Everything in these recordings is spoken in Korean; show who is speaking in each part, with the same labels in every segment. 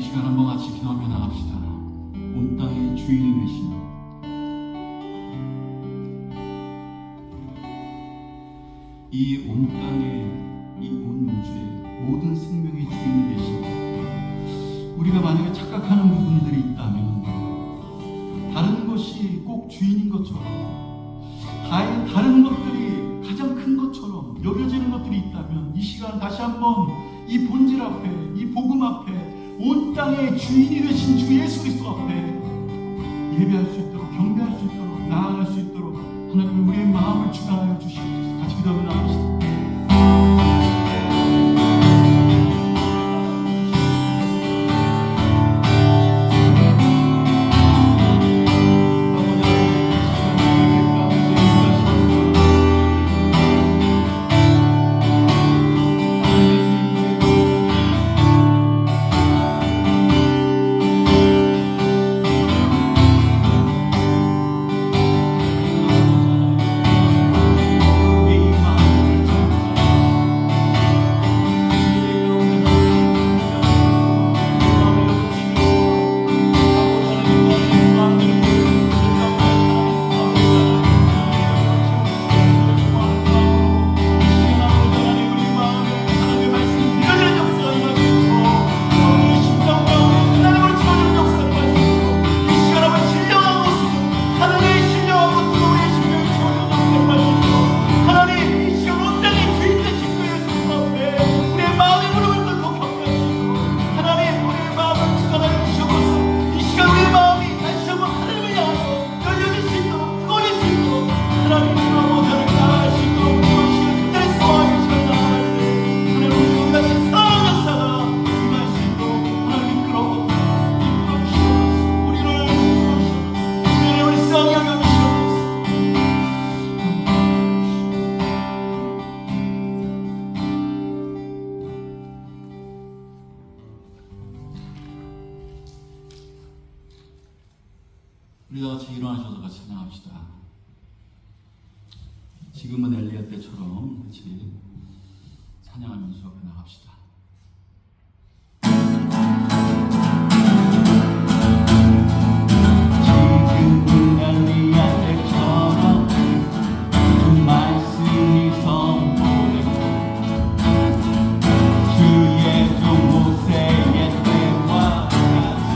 Speaker 1: 시간 한번 같이 기도하며 나갑시다. 온 땅의 주인이 되신 이 온 땅의 이 온 우주의 모든 생명의 주인이 되신, 우리가 만약에 착각하는 부분들이 있다면 다른 것이 꼭 주인인 것처럼, 다른 것들이 가장 큰 것처럼 여겨지는 것들이 있다면 이 시간 다시 한번 이 본질 앞에, 이 복음 앞에, 온 땅의 주인이 되신 주 예수 그리스도 앞에 예배할 수 있도록, 경배할 수 있도록, 나아갈 수 있도록 하나님 우리의 마음을 주관하여 주시옵소서. 같이 기도하며 나갑시다. 우리 다 같이 일어나셔서 같이 찬양합시다. 지금은 엘리야 때처럼 같이 찬양하면서 앞에 나갑시다. 지금은 엘리야 때처럼 그 말씀이 선포되고 주의 종 모세의 때와 같이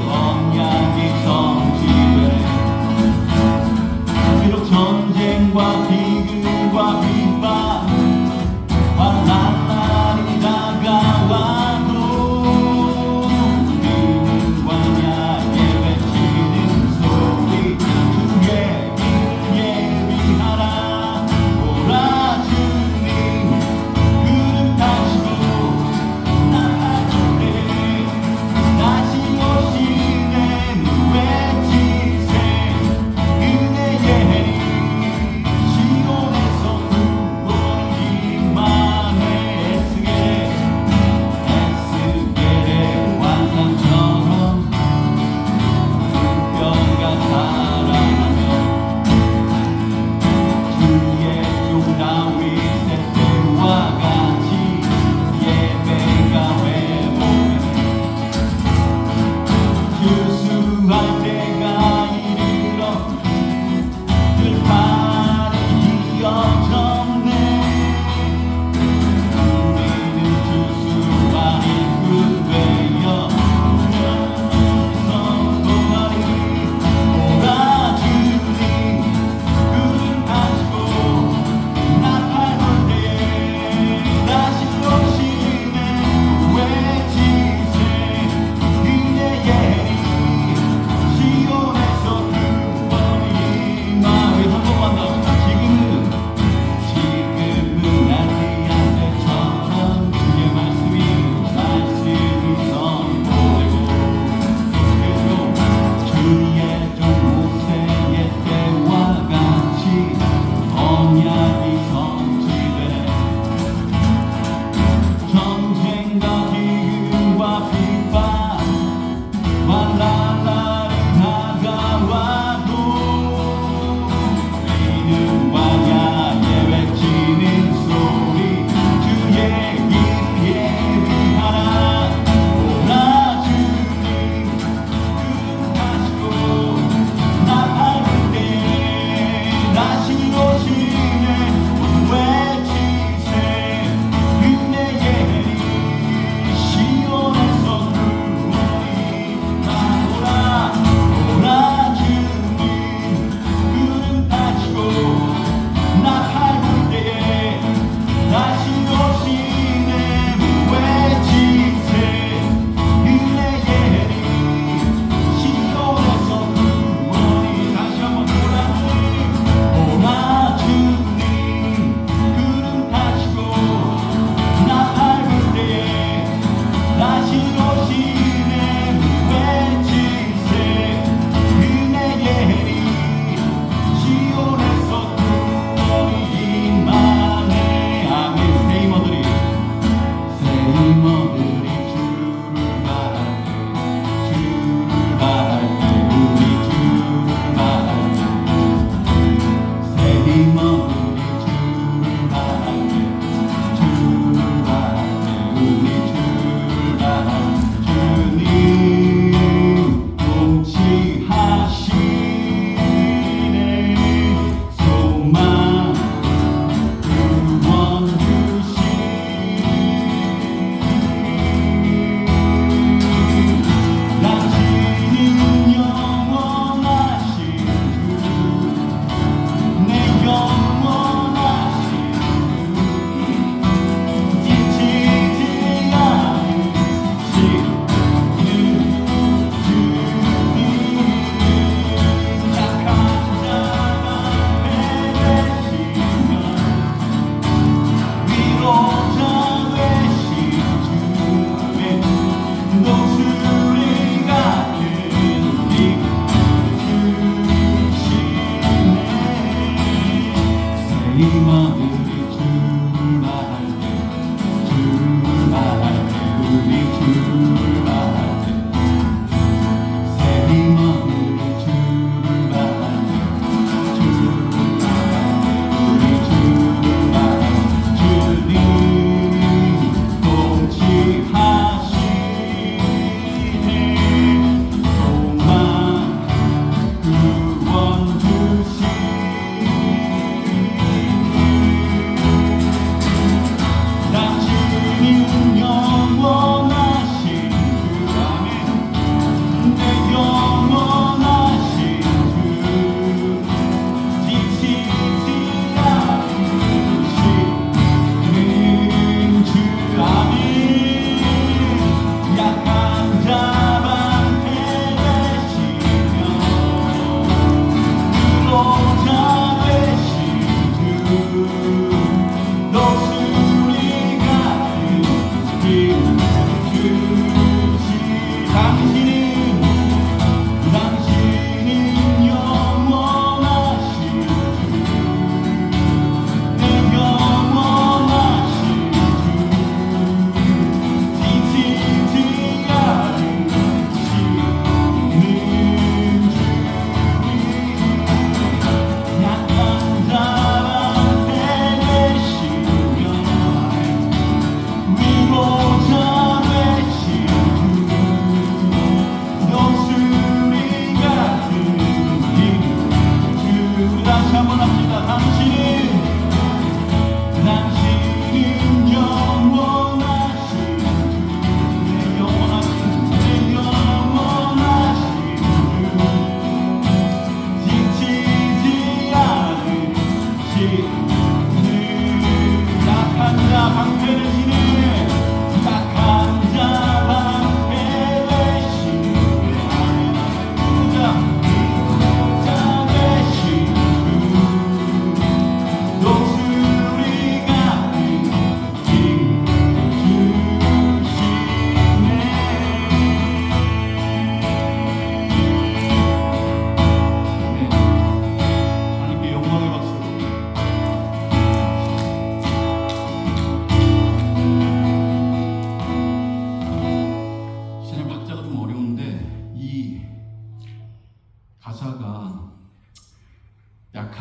Speaker 1: 언약이 비록 전쟁과 비극과 비방 환난 날이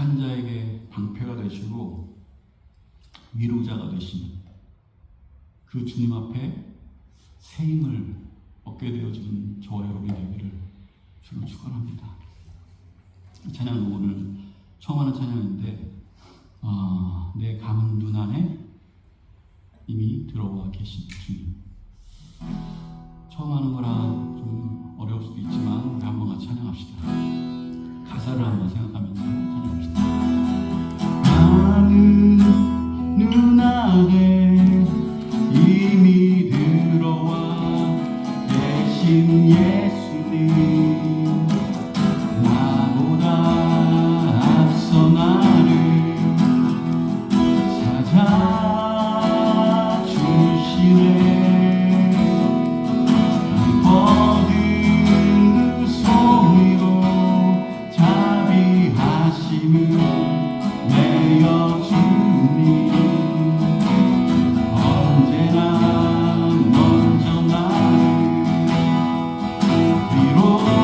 Speaker 1: 약한 자에게 방패가 되시고 위로자가 되시는 그 주님 앞에 새 힘을 얻게 되어지는 저와 여러분이 되기를 주로 축원합니다. 찬양은 오늘 처음 하는 찬양인데 내 감은 눈 안에 이미 들어와 계신 주님. 처음 하는 거라 좀 어려울 수도 있지만 우리 한번 같이 찬양합시다. 가사를 한번 생각하면서 찬양합시다. 감은 눈 안에 이미 들어와 계신 예수님, 나보다 앞서 나를 찾아주시네. 뻗은 두 손으로 자비하심을 내어주니 언제나 먼저 나를 위로하시네.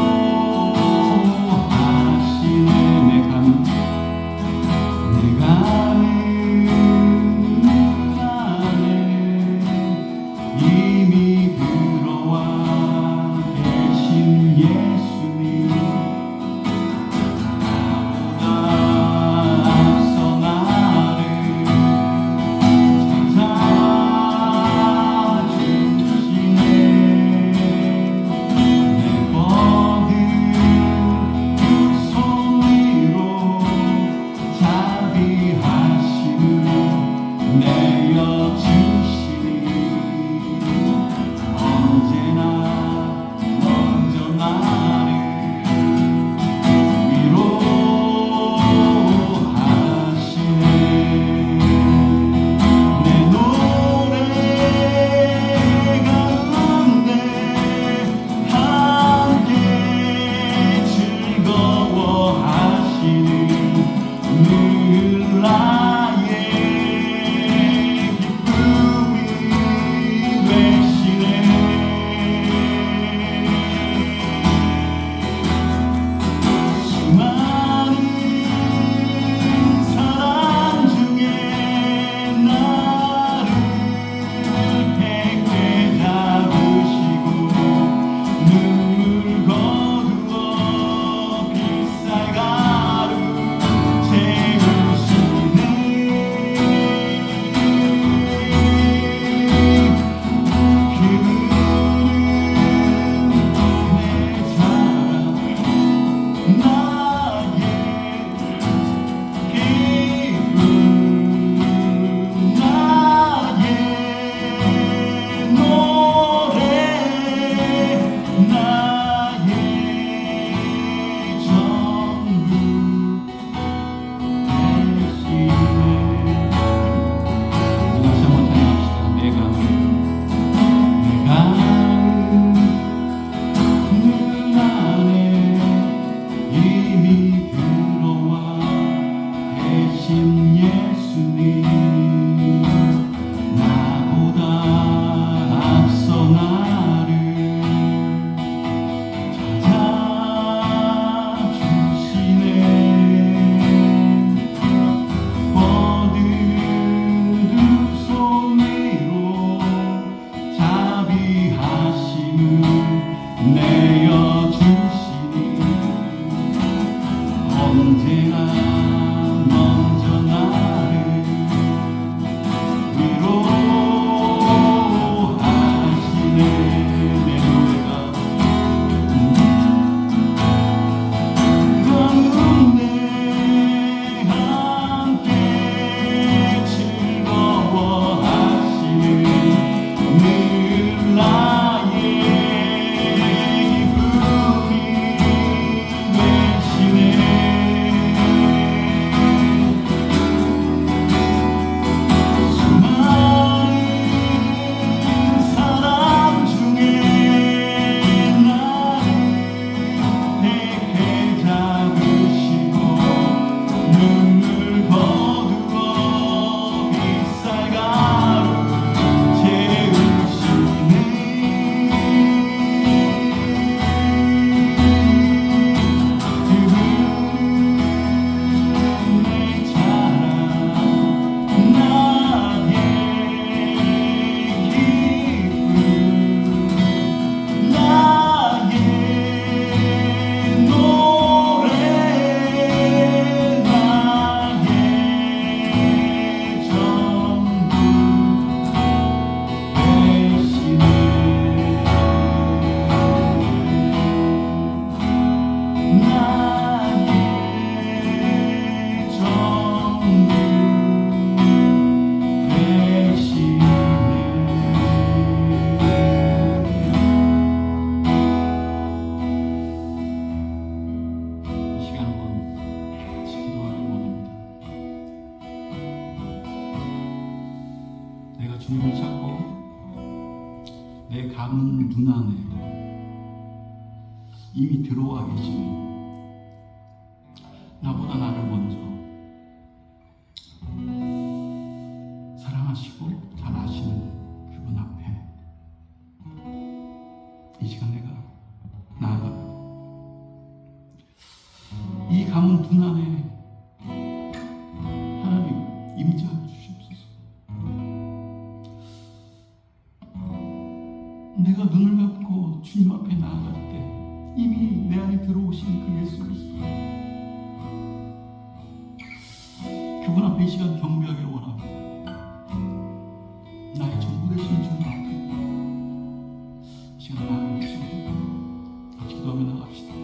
Speaker 1: 눈 안에 이미 들어와 계시는, 나보다 나를 먼저 사랑하시고 잘 아시는 그분 앞에 이 시간 내가 나아갑니다. 이 감은 눈 안에 하나님 임재하여 주시옵소서. 내가 눈을 감고 주님 앞에 나아갈 때 이미 내 안에 들어오신 그 예수 그리스도, 그분 앞에 이 시간 경배하기를 원합니다. 나의 전부 되신 주님 앞에 이 시간 나아가겠습니다. 같이 기도하며 나갑시다.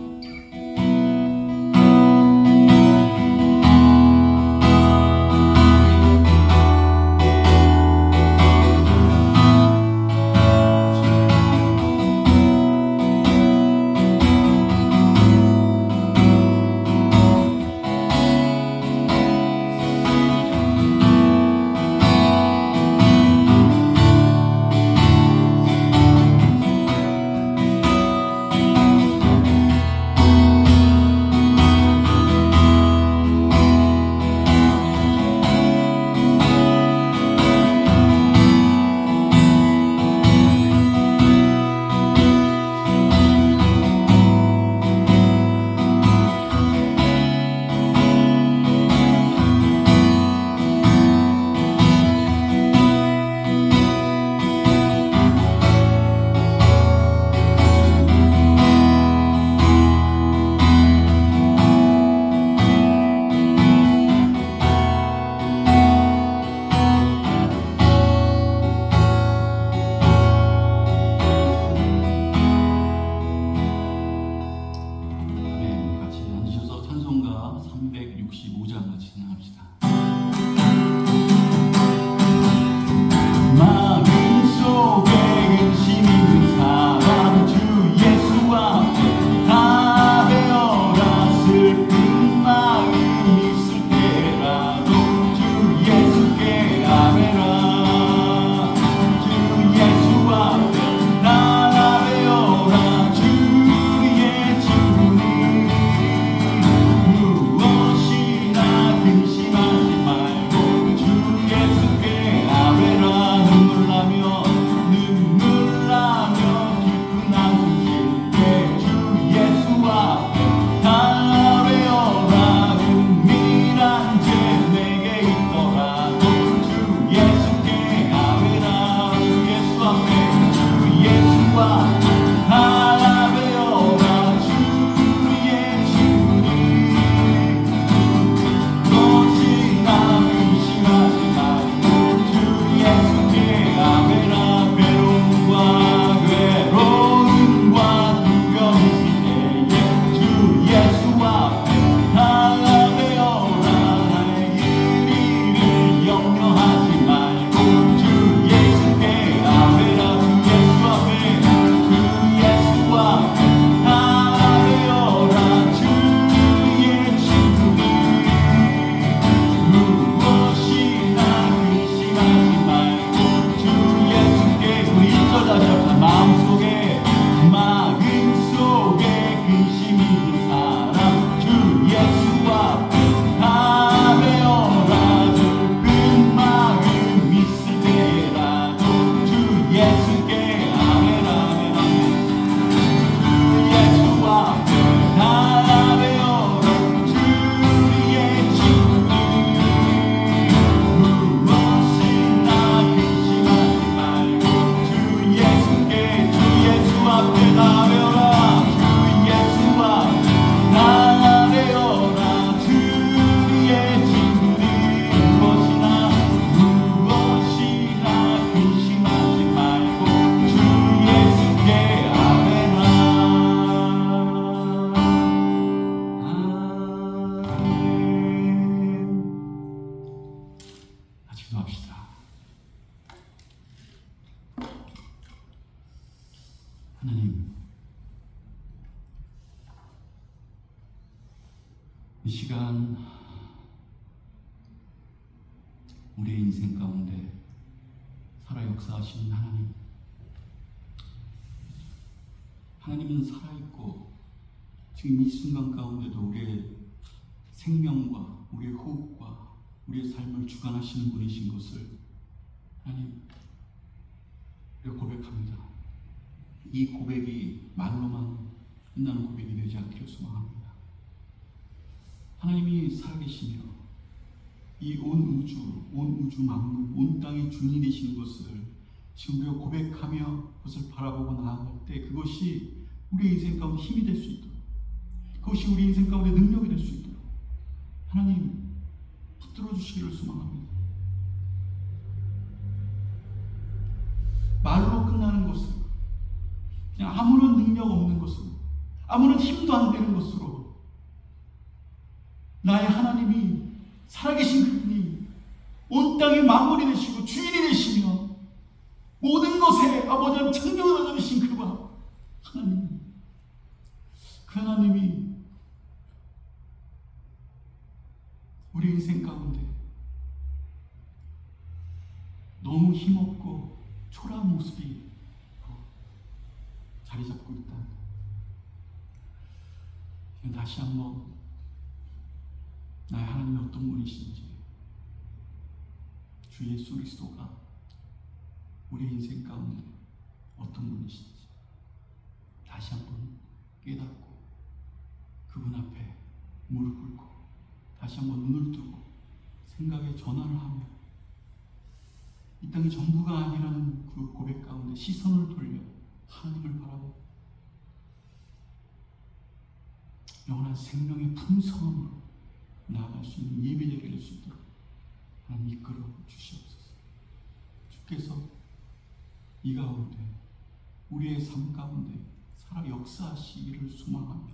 Speaker 1: 같이 앉으셔서 찬송가 365장을 진행합시다. 마음 속에 근심 있는 사람 주 예수 앞에 다 베어라. 슬픈 마음 있을 때라도 주 예수께 아뢰라. 주 예수 앞에 다 베어라. 주의 주님 무엇이나 근심하지 말고 주 예수께 아뢰라. 눈물 나며 깊은 한숨 쉴 때 주 예수 앞에 다 아뢰어라. 은밀한 죄 내게 있더라도 주 예수께 아뢰라. 주 예수 앞에 주 예수 앞에 다 아뢰어라. 주의 주님 무엇이나 근심하지 말고 주 예수께 아뢰라. 괴로움과 두려움 있을 때에 주 예수 앞에 다 아뢰어라. 나의 일을 염려하지 말고 주 예수께 아뢰라. 주 예수 앞에 주 예수 앞에 다 아뢰어라. 주의 주님 무엇이나 근심하지 말고 주 예수께. 우리 1절 다시 합시다. 마음속에 근심 있는 사람 주 예수 앞에 다 베어라. 슬픈 마음 있을 때라도 주 예수께 아뢰라. 주 예수 앞에 다 베어라. 주의 주님 무엇이나 근심하지 말고 주 예수께. 주 예수 앞에 다 베어라. 주 예수 앞에 다 베어라. 주의 주님 무엇이나 근심하지 말고 주 예수께 아뢰라. 아멘. 같이 기도합시다. 하나님, 이 시간 우리의 인생 가운데 살아 역사하시는 하나님, 하나님은 살아있고 지금 이 순간 가운데도 우리의 생명과 우리의 호흡과 우리의 삶을 주관하시는 분이신 것을 하나님 우리가 고백합니다. 이 고백이 말로만 끝나는 고백이 되지 않기를 소망합니다. 하나님이 살아계시며 이 온 우주 만물, 온 땅의 주인이 되시는 것을 지금 우리가 고백하며 그것을 바라보고 나아갈 때 그것이 우리의 인생 가운데 힘이 될 수 있도록, 그것이 우리 인생 가운데 능력이 될 수 있도록 하나님 붙들어 주시기를 소망합니다. 말로 끝나는 것으로, 그냥 아무런 능력 없는 것으로, 아무런 힘도 안 되는 것으로 나의 하나님이 살아계신 그분이 온 땅의 만물이 되시고 주인이 되시며 모든 것에 아버지는 창조자가 되신 그분 하나님, 그 하나님이 우리 인생 가운데 너무 힘없고 초라한 모습이 자리 잡고 있다. 다시 한번 나의 하나님이 어떤 분이신지, 주 예수 그리스도가 우리 인생 가운데 어떤 분이신지 다시 한번 깨닫고 그분 앞에 무릎 꿇고 다시 한번 눈을 뜨고 생각의 전환을 하며 이 땅이 전부가 아니라는 그 고백 가운데 시선을 돌려 하나님을 바라보고 영원한 생명의 풍성함으로 나아갈 수 있는 예배자가 될 수 있도록 하나님 이끌어 주시옵소서. 주께서 이 가운데 우리의 삶 가운데 살아 역사하시기를 소망하며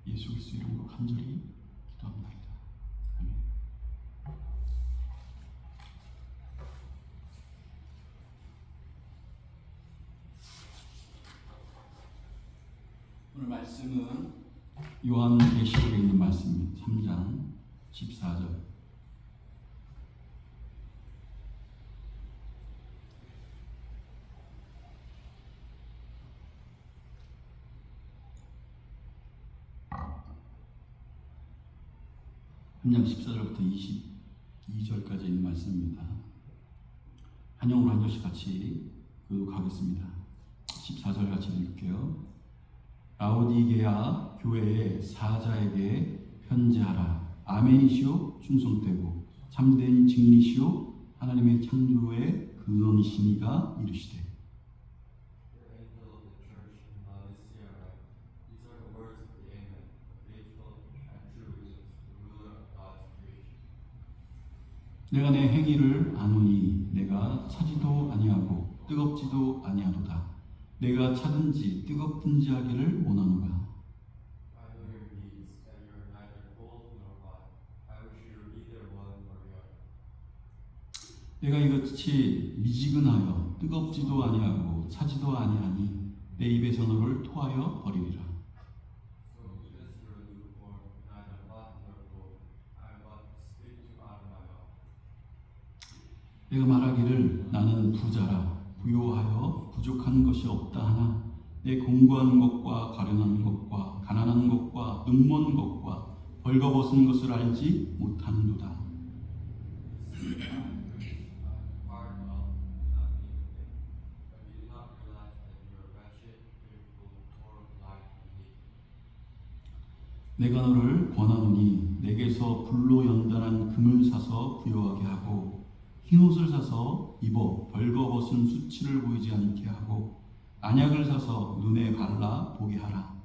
Speaker 1: 예수 그리스도 이름으로 간절히 기도합니다. 아멘. 오늘 말씀은 요한계시록에 있는 말씀입니다. 3장 14절. 장 14절부터 22절까지 있는 말씀입니다. 한영으로 한 절씩 같이 교독하겠습니다. 14절 같이 읽을게요. 라오디게아 교회의 사자에게 편지하라. 아멘이시오 충성되고 참된 진리시오 하나님의 창조의 근원이시니가 이르시되. 내가 내 행위를 아노니 내가 차지도 아니하고 뜨겁지도 아니하도다. 내가 차든지 뜨겁든지 하기를 원하노라. 내가 이같이 미지근하여 뜨겁지도 아니하고 차지도 아니하니 내 입에서 너를 토하여 버리리라. 내가 말하기를 나는 부자라 부요하여 부족한 것이 없다 하나 내 공고한 것과 가련한 것과 가난한 것과 눈먼 것과 벌거벗은 것을 알지 못하는도다. 내가 너를 권하노니 내게서 불로 연단한 금을 사서 부요하게 하고 흰옷을 사서 입어 벌거벗은 수치를 보이지 않게 하고 안약을 사서 눈에 발라 보게 하라.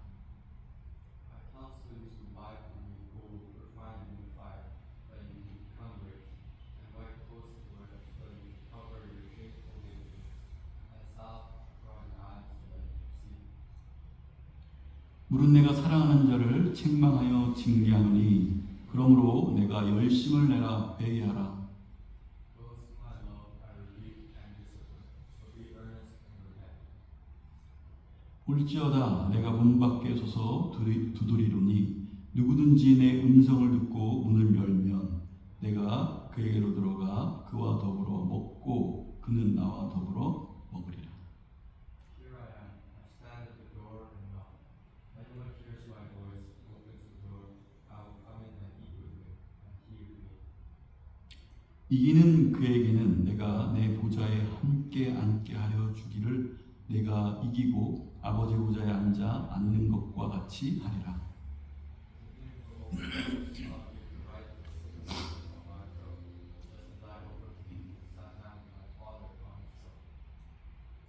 Speaker 1: 물은 내가 사랑하는 자를 책망하여 징계하노니 그러므로 내가 열심을 내라 회개하라. 볼지어다 내가 문 밖에 서서 두드리노니 누구든지 내 음성을 듣고 문을 열면 내가 그에게로 들어가 그와 더불어 먹고 그는 나와 더불어 먹으리라. 이기는 그에게는 내가 내 보좌에 함께 앉게 하려 주기를 내가 이기고 아버지 보좌에 앉아 앉는 것과 같이 하리라.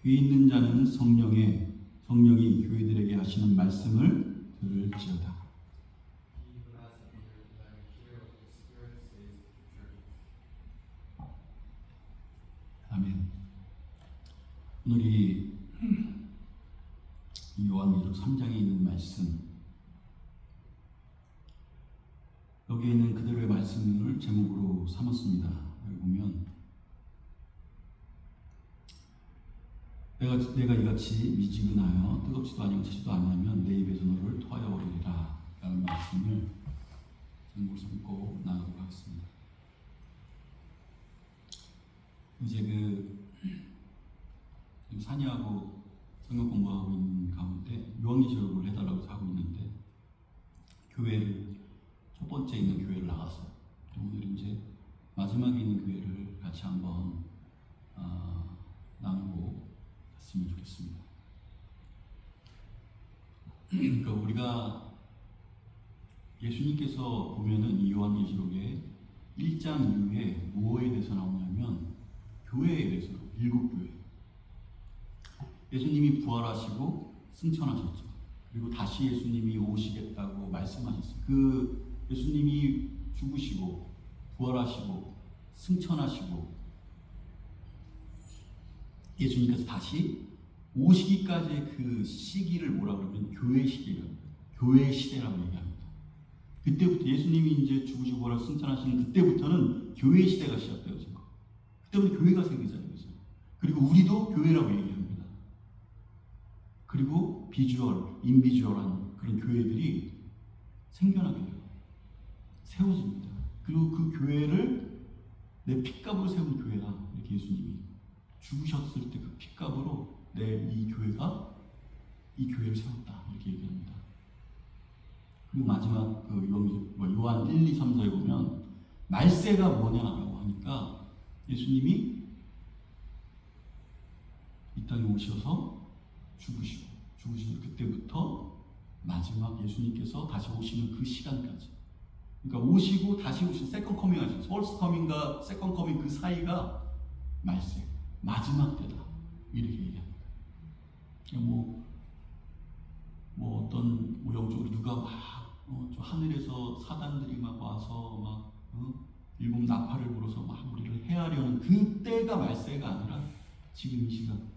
Speaker 1: 귀 있는 자는 성령이 교회들에게 하시는 말씀을 들을지어다. 아멘. 오늘이 요한계시록 3장에 있는 말씀, 여기에 있는 그대로의 말씀을 제목으로 삼았습니다. 여기 보면 내가 이같이 미지근하여 뜨겁지도 아니고 차지도 아니하면 내 입에서 너를 토하여 버리리라 라는 말씀을 제목으로 삼고 나가도록 하겠습니다. 이제 산이하고 성경 공부하고 있는 가운데 요한계시록을 해달라고 하고 있는데 교회를 첫 번째 있는 교회를 나갔어요. 오늘 이제 마지막에 있는 교회를 같이 한번 나누고 갔으면 좋겠습니다. 그러니까 우리가 예수님께서 보면은 이 요한계시록의 1장 이후에 무엇에 대해서 나오냐면 교회에 대해서, 일곱 교회. 예수님이 부활하시고 승천하셨죠. 그리고 다시 예수님이 오시겠다고 말씀하셨어요. 그 예수님이 죽으시고 부활하시고 승천하시고 예수님께서 다시 오시기까지의 그 시기를 뭐라 그러면 교회 시기라고 해요. 교회 시대라고 얘기합니다. 그때부터 예수님이 이제 죽으시고 부활하시고 승천하시는 그때부터는 교회 시대가 시작되어진 거. 그때부터 교회가 생기잖아요. 그리고 우리도 교회라고 얘기합니다. 그리고 비주얼, 인비주얼한 그런 교회들이 생겨나게 돼요. 세워집니다. 그리고 그 교회를 내 핏값으로 세운 교회다. 이렇게 예수님이 죽으셨을 때 그 핏값으로 내 이 교회를 세웠다. 이렇게 얘기합니다. 그리고 마지막 그 요한 1, 2, 3, 4에 보면 말세가 뭐냐라고 하니까 예수님이 이 땅에 오셔서 죽으시고 그때부터 마지막 예수님께서 다시 오시는 그 시간까지, 그러니까 오시고 다시 오신 세컨 커밍 하시죠. 퍼스트 커밍과 세컨 커밍 그 사이가 말세, 마지막 때다. 이렇게 얘기합니다. 뭐 어떤 영적으로 누가 저 하늘에서 사단들이 막 와서 일곱 나팔을 불어서 막 우리를 해하려는 그때가 말세가 아니라 지금 이 시간,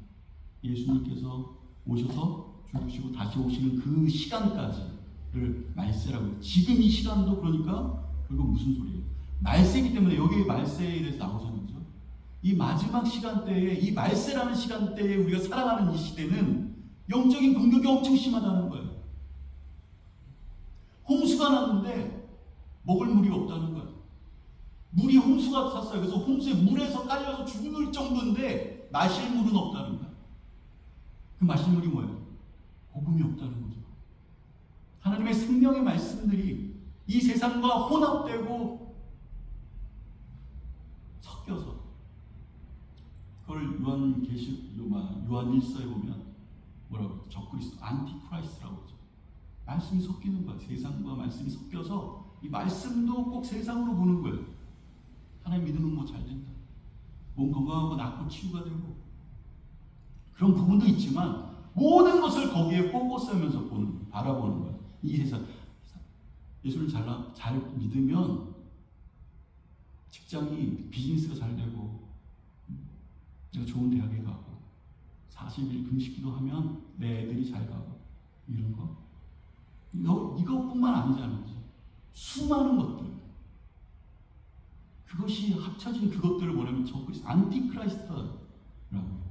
Speaker 1: 예수님께서 오셔서 죽으시고 다시 오시는 그 시간까지를 말세라고 해요. 지금 이 시간도 그러니까 결국 무슨 소리예요? 말세이기 때문에 여기 말세에 대해서 나오잖아요. 이 마지막 시간대에, 이 말세라는 시간대에 우리가 살아가는 이 시대는 영적인 공격이 엄청 심하다는 거예요. 홍수가 났는데 먹을 물이 없다는 거예요. 물이 홍수가 찼어요. 그래서 홍수에 물에서 깔려서 죽을 정도인데 마실 물은 없다는 거예요. 그 마실 물이 뭐예요? 복음이 없다는 거죠. 하나님의 생명의 말씀들이 이 세상과 혼합되고 섞여서, 그걸 요한 1서에 보면 뭐라고? 적그리스도, 안티크라이스트라고 하죠. 말씀이 섞이는 거예요. 세상과 말씀이 섞여서 이 말씀도 꼭 세상으로 보는 거예요. 하나님 믿으면 뭐 잘 된다, 몸 건강하고 낫고 치유가 되고 그런 부분도 있지만 모든 것을 거기에 포커스하면서 바라보는 거예요. 이 세상 예수를 잘 믿으면 직장이, 비즈니스가 잘 되고 내가 좋은 대학에 가고 40일 금식기도 하면 내 애들이 잘 가고 이런 거, 이것뿐만 아니잖아요. 수많은 것들, 그것이 합쳐진 그것들을 뭐냐면 적그리스도, 안티크라이스트라고 해요.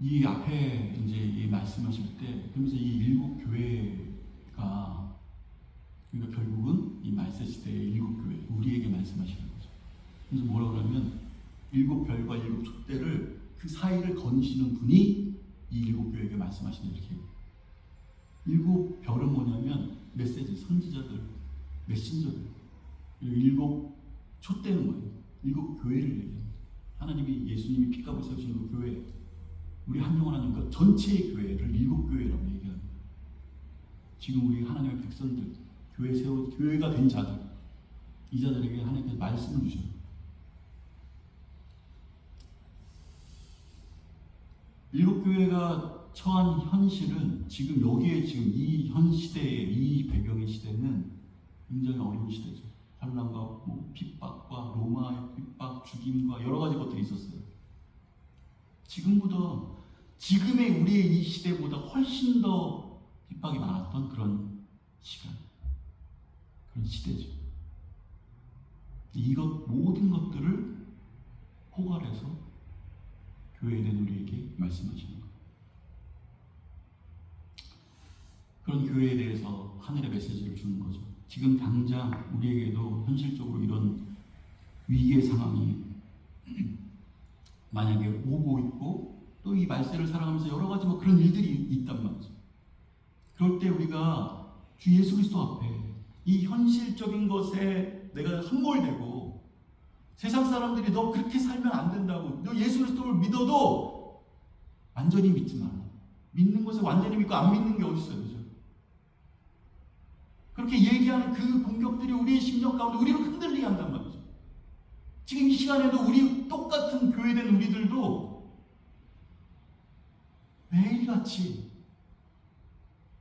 Speaker 1: 이 앞에 이제 이 말씀하실 때, 그러면서 이 일곱 교회가, 그러니까 결국은 이 말세 시대의 일곱 교회, 우리에게 말씀하시는 거죠. 그래서 뭐라고 하냐면 일곱 별과 일곱 촛대를 그 사이를 거니시는 분이 이 일곱 교회에게 말씀하시는 이렇게 일곱 별은 뭐냐면 메시지, 선지자들, 메신저들, 일곱 촛대는 거예요. 일곱 교회를 얘기합니다. 하나님이 예수님이 피값을 세우신 그 교회, 우리 한영원 하나님과 전체의 교회를 일곱 교회라고 얘기합니다. 지금 우리 하나님의 백성들, 교회가 된 자들, 이 자들에게 하나님께서 말씀을 주셔요. 일곱 교회가 처한 현실은 지금 여기에 지금 이 현 시대에 이 배경의 시대는 굉장히 어려운 시대죠. 환난과 핍박과 로마의 핍박, 죽임과 여러 가지 것들이 있었어요. 지금보다 지금의 우리의 이 시대보다 훨씬 더 핍박이 많았던 그런 시간, 그런 시대죠. 이것 모든 것들을 포괄해서 교회에 된 우리에게 말씀하시는 거예요. 그런 교회에 대해서 하늘의 메시지를 주는 거죠. 지금 당장 우리에게도 현실적으로 이런 위기의 상황이 만약에 오고 있고 또 이 말세를 살아가면서 여러 가지 그런 일들이 있단 말이죠. 그럴 때 우리가 주 예수 그리스도 앞에 이 현실적인 것에 내가 함몰되고 세상 사람들이 너 그렇게 살면 안 된다고, 너 예수 그리스도를 믿어도 완전히 믿지 마라. 믿는 것에 완전히 믿고 안 믿는 게 어디 있어요, 그죠? 그렇게 얘기하는 그 공격들이 우리의 심령 가운데 우리를 흔들리게 한단 말이죠. 지금 이 시간에도 우리 똑같은 교회된 우리들도 매일같이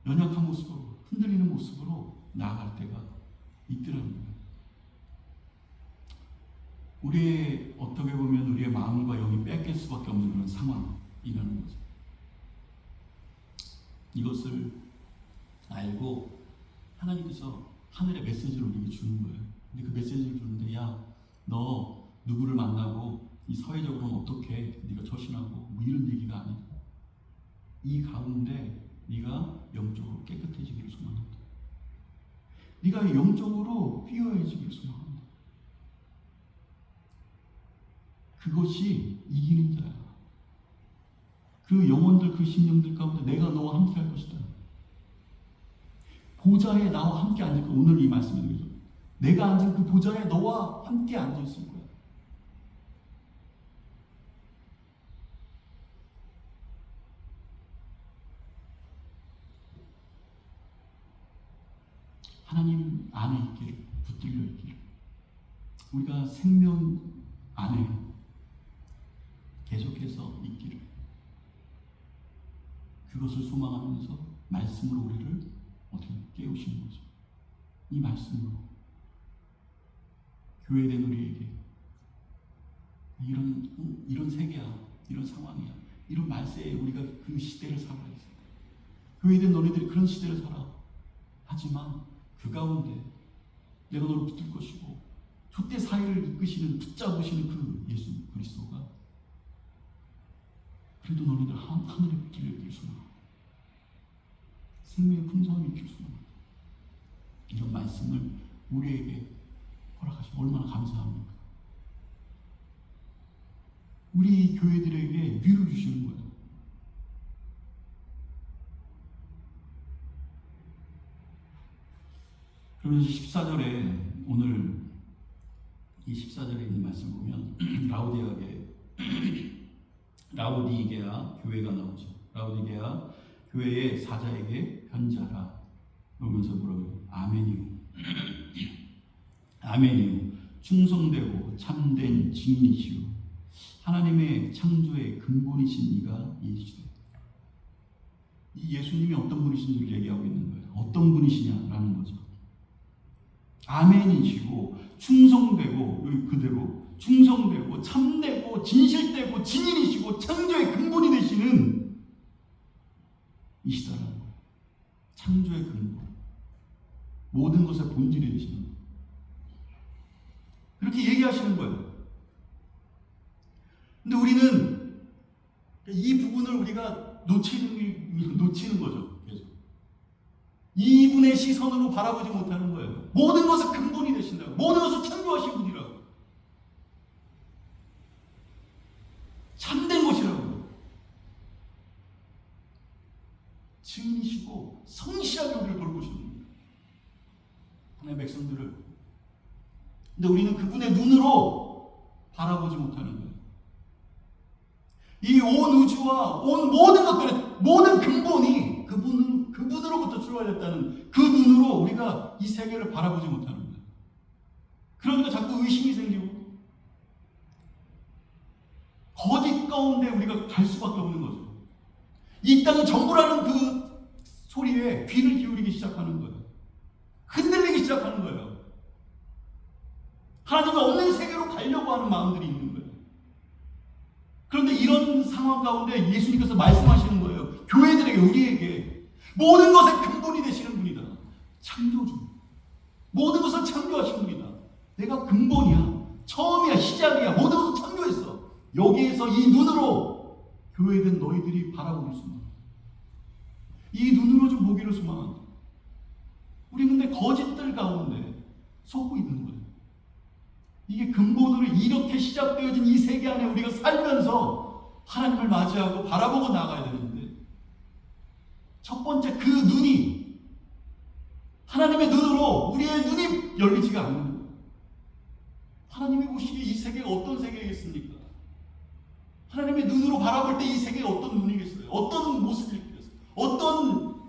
Speaker 1: 연약한 모습으로, 흔들리는 모습으로 나아갈 때가 있더라는 거예요. 우리의 어떻게 보면 우리의 마음과 영이 뺏길 수밖에 없는 그런 상황이라는 거죠. 이것을 알고 하나님께서 하늘의 메시지를 우리에게 주는 거예요. 근데 그 메시지를 주는데, 야, 너 누구를 만나고 이 사회적으로는 어떻게 네가 처신하고 이런 얘기가 아니야. 이 가운데 네가 영적으로 깨끗해지기를 소망한다. 네가 영적으로 피어해지기를 소망한다. 그것이 이기는 자야. 그 영혼들, 그 심령들 가운데 내가 너와 함께 할 것이다. 보좌에 나와 함께 앉을 거야. 오늘 이 말씀이죠. 내가 앉은 그 보좌에 너와 함께 앉아 있을 거야. 하나님 안에 있기를, 붙들려 있기를, 우리가 생명 안에 계속해서 있기를, 그것을 소망하면서 말씀으로 우리를 어떻게 깨우시는 거죠. 이 말씀으로 교회된 우리에게 이런 세계야, 이런 상황이야, 이런 말세에 우리가 그 시대를 살아야 돼. 교회된 너희들이 그런 시대를 살아. 하지만 그 가운데 내가 너를 붙들 것이고 촛대 사이를 이끄시는, 붙잡으시는 그 예수 그리스도가 그래도 너희들 하늘에 붙들려 있길 소망한다. 생명의 풍성함이 있길 소망한다. 이런 말씀을 우리에게 허락하시면 얼마나 감사합니까? 우리 교회들에게 위로 주시는 거예요. 그러면서 14절에, 오늘 이 14절에 있는 말씀 보면 라우디게아 교회가 나오죠. 라우디게아 교회의 사자에게 편지하라. 그러면서 뭐라고요? 아멘이요. 아멘이요. 충성되고 참된 증인이시오. 하나님의 창조의 근본이신 이가 이시되. 이 예수님이 어떤 분이신지를 얘기하고 있는 거예요. 어떤 분이시냐라는 거죠. 아멘이시고 충성되고, 그대로 충성되고 참되고 진실되고 진인이시고 창조의 근본이 되시는 이시다라는 거예요. 창조의 근본, 모든 것의 본질이 되시는 거예요. 그렇게 얘기하시는 거예요. 근데 우리는 이 부분을 우리가 놓치는 거죠. 계속 이분의 시선으로 바라보지 못하는 거예요. 모든 것의 근본이 되신다고, 모든 것을 창조하신 분이라고, 참된 것이라고. 증인이시고 성실하게 우리를 돌보시는 분이에요. 하나님의 백성들을. 근데 우리는 그분의 눈으로 바라보지 못하는 거예요. 이 온 우주와 온 모든 것들의 모든 근본이 그분으로부터 출발했다는 그 눈으로 우리가 이 세계를 바라보지 못하는 거예요. 그러니까 자꾸 의심이 생기고 거짓 가운데 우리가 갈 수밖에 없는 거죠. 이 땅이 전부라는 그 소리에 귀를 기울이기 시작하는 거예요. 흔들리기 시작하는 거예요. 하나님이 없는 세계로 가려고 하는 마음들이 있는 거예요. 그런데 이런 상황 가운데 예수님께서 말씀하시는 거예요. 교회들에게, 우리에게 모든 것의 근본이 되시는 분이다. 창조주. 모든 것을 창조하신 분이다. 내가 근본이야. 처음이야. 시작이야. 모든 것을 창조했어. 여기에서 이 눈으로 교회된 너희들이 바라보길 소망한다. 이 눈으로 좀 보기를 소망한다. 우리 근데 거짓들 가운데 속고 있는 거예요. 이게 근본으로 이렇게 시작되어진 이 세계 안에 우리가 살면서 하나님을 맞이하고 바라보고 나가야 되는데, 첫 번째 그 눈이 하나님의 눈으로 우리의 눈이 열리지가 않는 거예요. 하나님이 보시기에 이 세계가 어떤 세계이겠습니까? 하나님의 눈으로 바라볼 때 이 세계가 어떤 눈이겠어요? 어떤 모습이겠어요? 어떤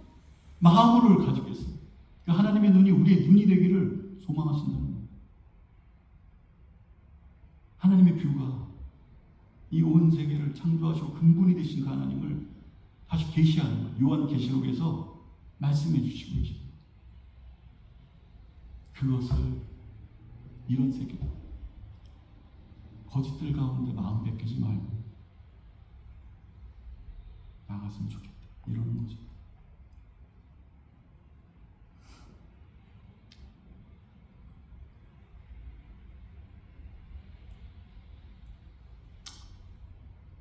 Speaker 1: 마음을 가지겠어요? 하나님의 눈이 우리의 눈이 되기를 소망하신다는 거예요. 하나님의 뷰가 이 온 세계를 창조하시고 근본이 되신 그 하나님을 다시 계시하는 거예요. 요한계시록에서 말씀해 주시고 계십니다. 그것을 이런 세계다. 거짓들 가운데 마음 뺏기지 말고 나갔으면 좋겠다. 이러는 거죠.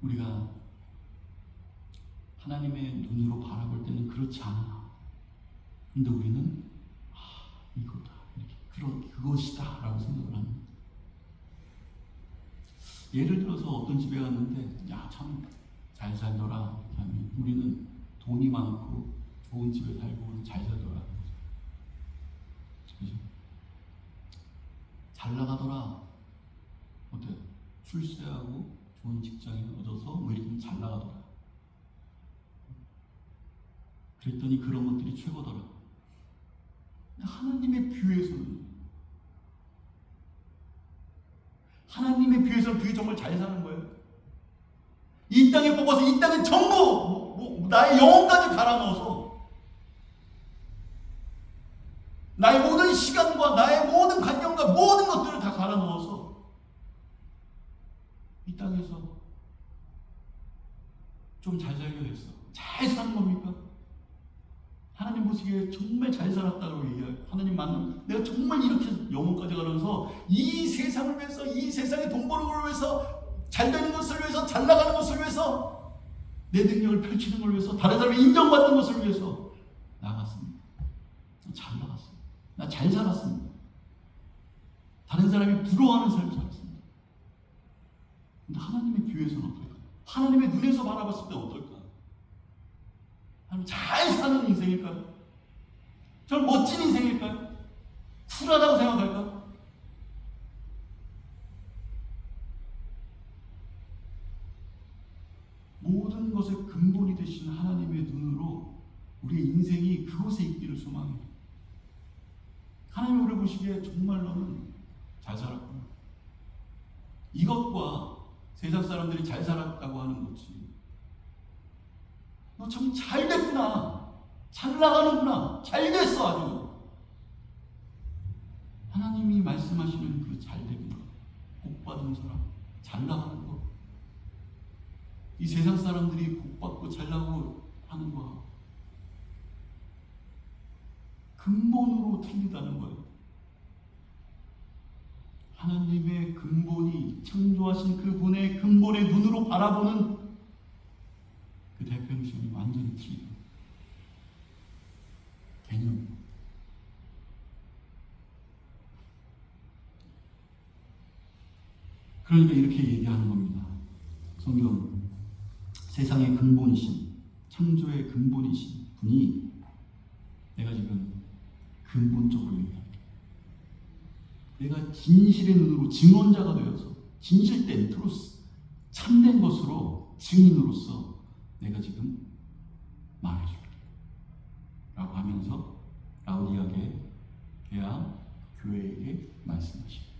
Speaker 1: 우리가 하나님의 눈으로 바라볼 때는 그렇지 않아. 근데 우리는 이거다. 이렇게 그것이다. 라고 생각을 하는 거예요. 예를 들어서 어떤 집에 갔는데 참 잘 살더라. 우리는 돈이 많고 좋은 집에 살고 잘 살더라. 그죠? 잘 나가더라. 어때? 출세하고 좋은 직장에 얻어서 뭐 이렇게 잘 나가더라. 그랬더니 그런 것들이 최고더라. 하나님의 뷰에서는, 하나님의 뷰에서는 그게 정말 잘 사는 거예요. 이 땅에 뽑아서 이 땅에 전부 나의 영혼까지 갈아 넣어서, 나의 모든 시간과 나의 모든 관념과 모든 것들을 다 갈아 넣어서 이 땅에서 좀 잘 살게 됐어. 잘 사는 겁니까? 하나님 보시기에 정말 잘 살았다고 얘기해요. 하나님 만나면 내가 정말 이렇게 영혼까지 가면서 이 세상을 위해서, 이 세상에 돈 버는 걸 위해서, 잘 되는 것을 위해서, 잘 나가는 것을 위해서, 내 능력을 펼치는 걸 위해서, 다른 사람이 인정받는 것을 위해서 나갔습니다. 잘 나갔어요. 나 잘 살았습니다. 다른 사람이 부러워하는 삶을 살았습니다. 근데 하나님의 뷰에서는 어떨까? 하나님의 눈에서 바라봤을 때 어떨까? 하나님 잘 사는 인생일까요? 저는 멋진 인생일까요? 쿨하다고 생각할까? 모든 것의 근본이 되신 하나님의 눈으로 우리의 인생이 그곳에 있기를 소망해요. 하나님이 우리를 보시기에 정말 너는 잘 살았구나. 이것과 세상 사람들이 잘 살았다고 하는 거지. 너 참 잘 됐구나. 잘 나가는구나. 잘 됐어 아주. 하나님이 말씀하시는 그 잘 되는 것, 복받은 사람, 잘 나가는 것, 이 세상 사람들이 복받고 잘 나가고 하는 것, 근본으로 틀리다는 거예요. 하나님의 근본이, 창조하신 그분의 근본의 눈으로 바라보는 그 대표님이 완전히 틀린 개념. 그러니까 이렇게 얘기하는 겁니다. 성경은 세상의 근본이신, 창조의 근본이신 내가 지금 근본적으로 얘기할게. 내가 진실의 눈으로 증언자가 되어서 진실된 트루스, 참된 것으로 증인으로서 내가 지금 말해줄게 라고 하면서 라우디게아 교회에게 말씀하십니다.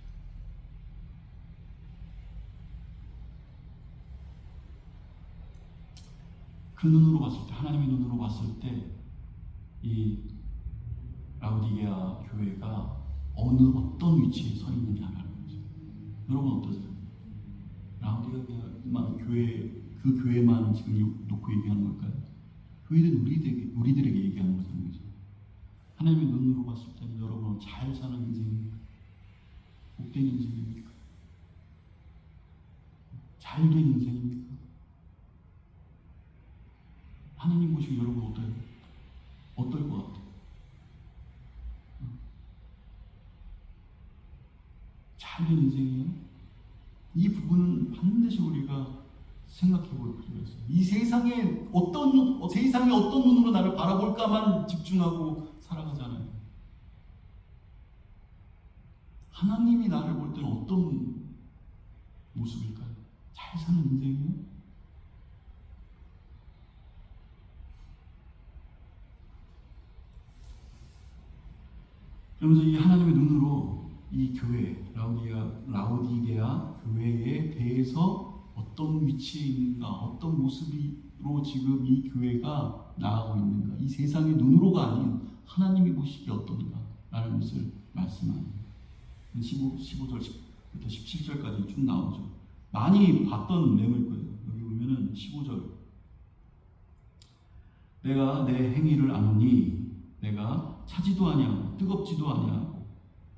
Speaker 1: 그 눈으로 봤을 때, 하나님의 눈으로 봤을 때 이 라우디게아 교회가 어떤 위치에 서 있느냐라는 거죠. 여러분 어떠세요? 라우디게아 교회, 그 교회만 지금 놓고 얘기하는 걸까요? 교회는 우리들에게 얘기하는 거잖아요. 하나님의 눈으로 봤을 때는 여러분은 잘 사는 인생입니까? 복된 인생입니까? 잘된 인생입니까? 하나님 보시고 여러분 어떨 것 같아요? 잘된 인생이에요? 이 부분은 반드시 우리가 생각해 볼 필요가 있어요. 이 세상에 어떤 눈으로 나를 바라볼까만 집중하고 살아가잖아요. 하나님이 나를 볼 때는 어떤 모습일까요? 잘 사는 인생이에요? 그러면서 이 하나님의 눈으로 이 교회, 라우디게아 교회에 대해서 어떤 위치에 있는가, 어떤 모습으로 지금 이 교회가 나아가고 있는가, 이 세상의 눈으로가 아닌 하나님이 보시기에 어떤가 라는 것을 말씀합니다. 15절부터 17절까지 쭉 나오죠. 많이 봤던 내용일 거예요. 여기 보면은 15절, 내가 내 행위를 아노니 내가 차지도 아니하고 뜨겁지도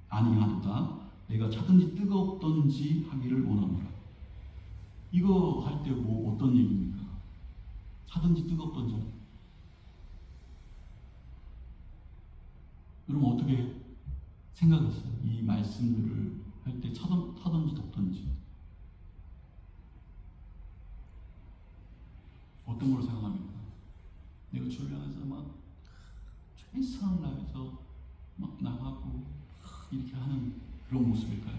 Speaker 1: 아니하도다. 내가 차든지 뜨겁던지 하기를 원하노라. 이거 할 때 어떤 얘기입니까? 차든지 뜨겁던지. 여러분 어떻게 생각했어요? 이 말씀들을 할 때 차든지 덥던지 어떤 걸 생각합니까? 내가 출연해서 막 최선을 다해서 막 나가고 이렇게 하는 그런 모습일까요?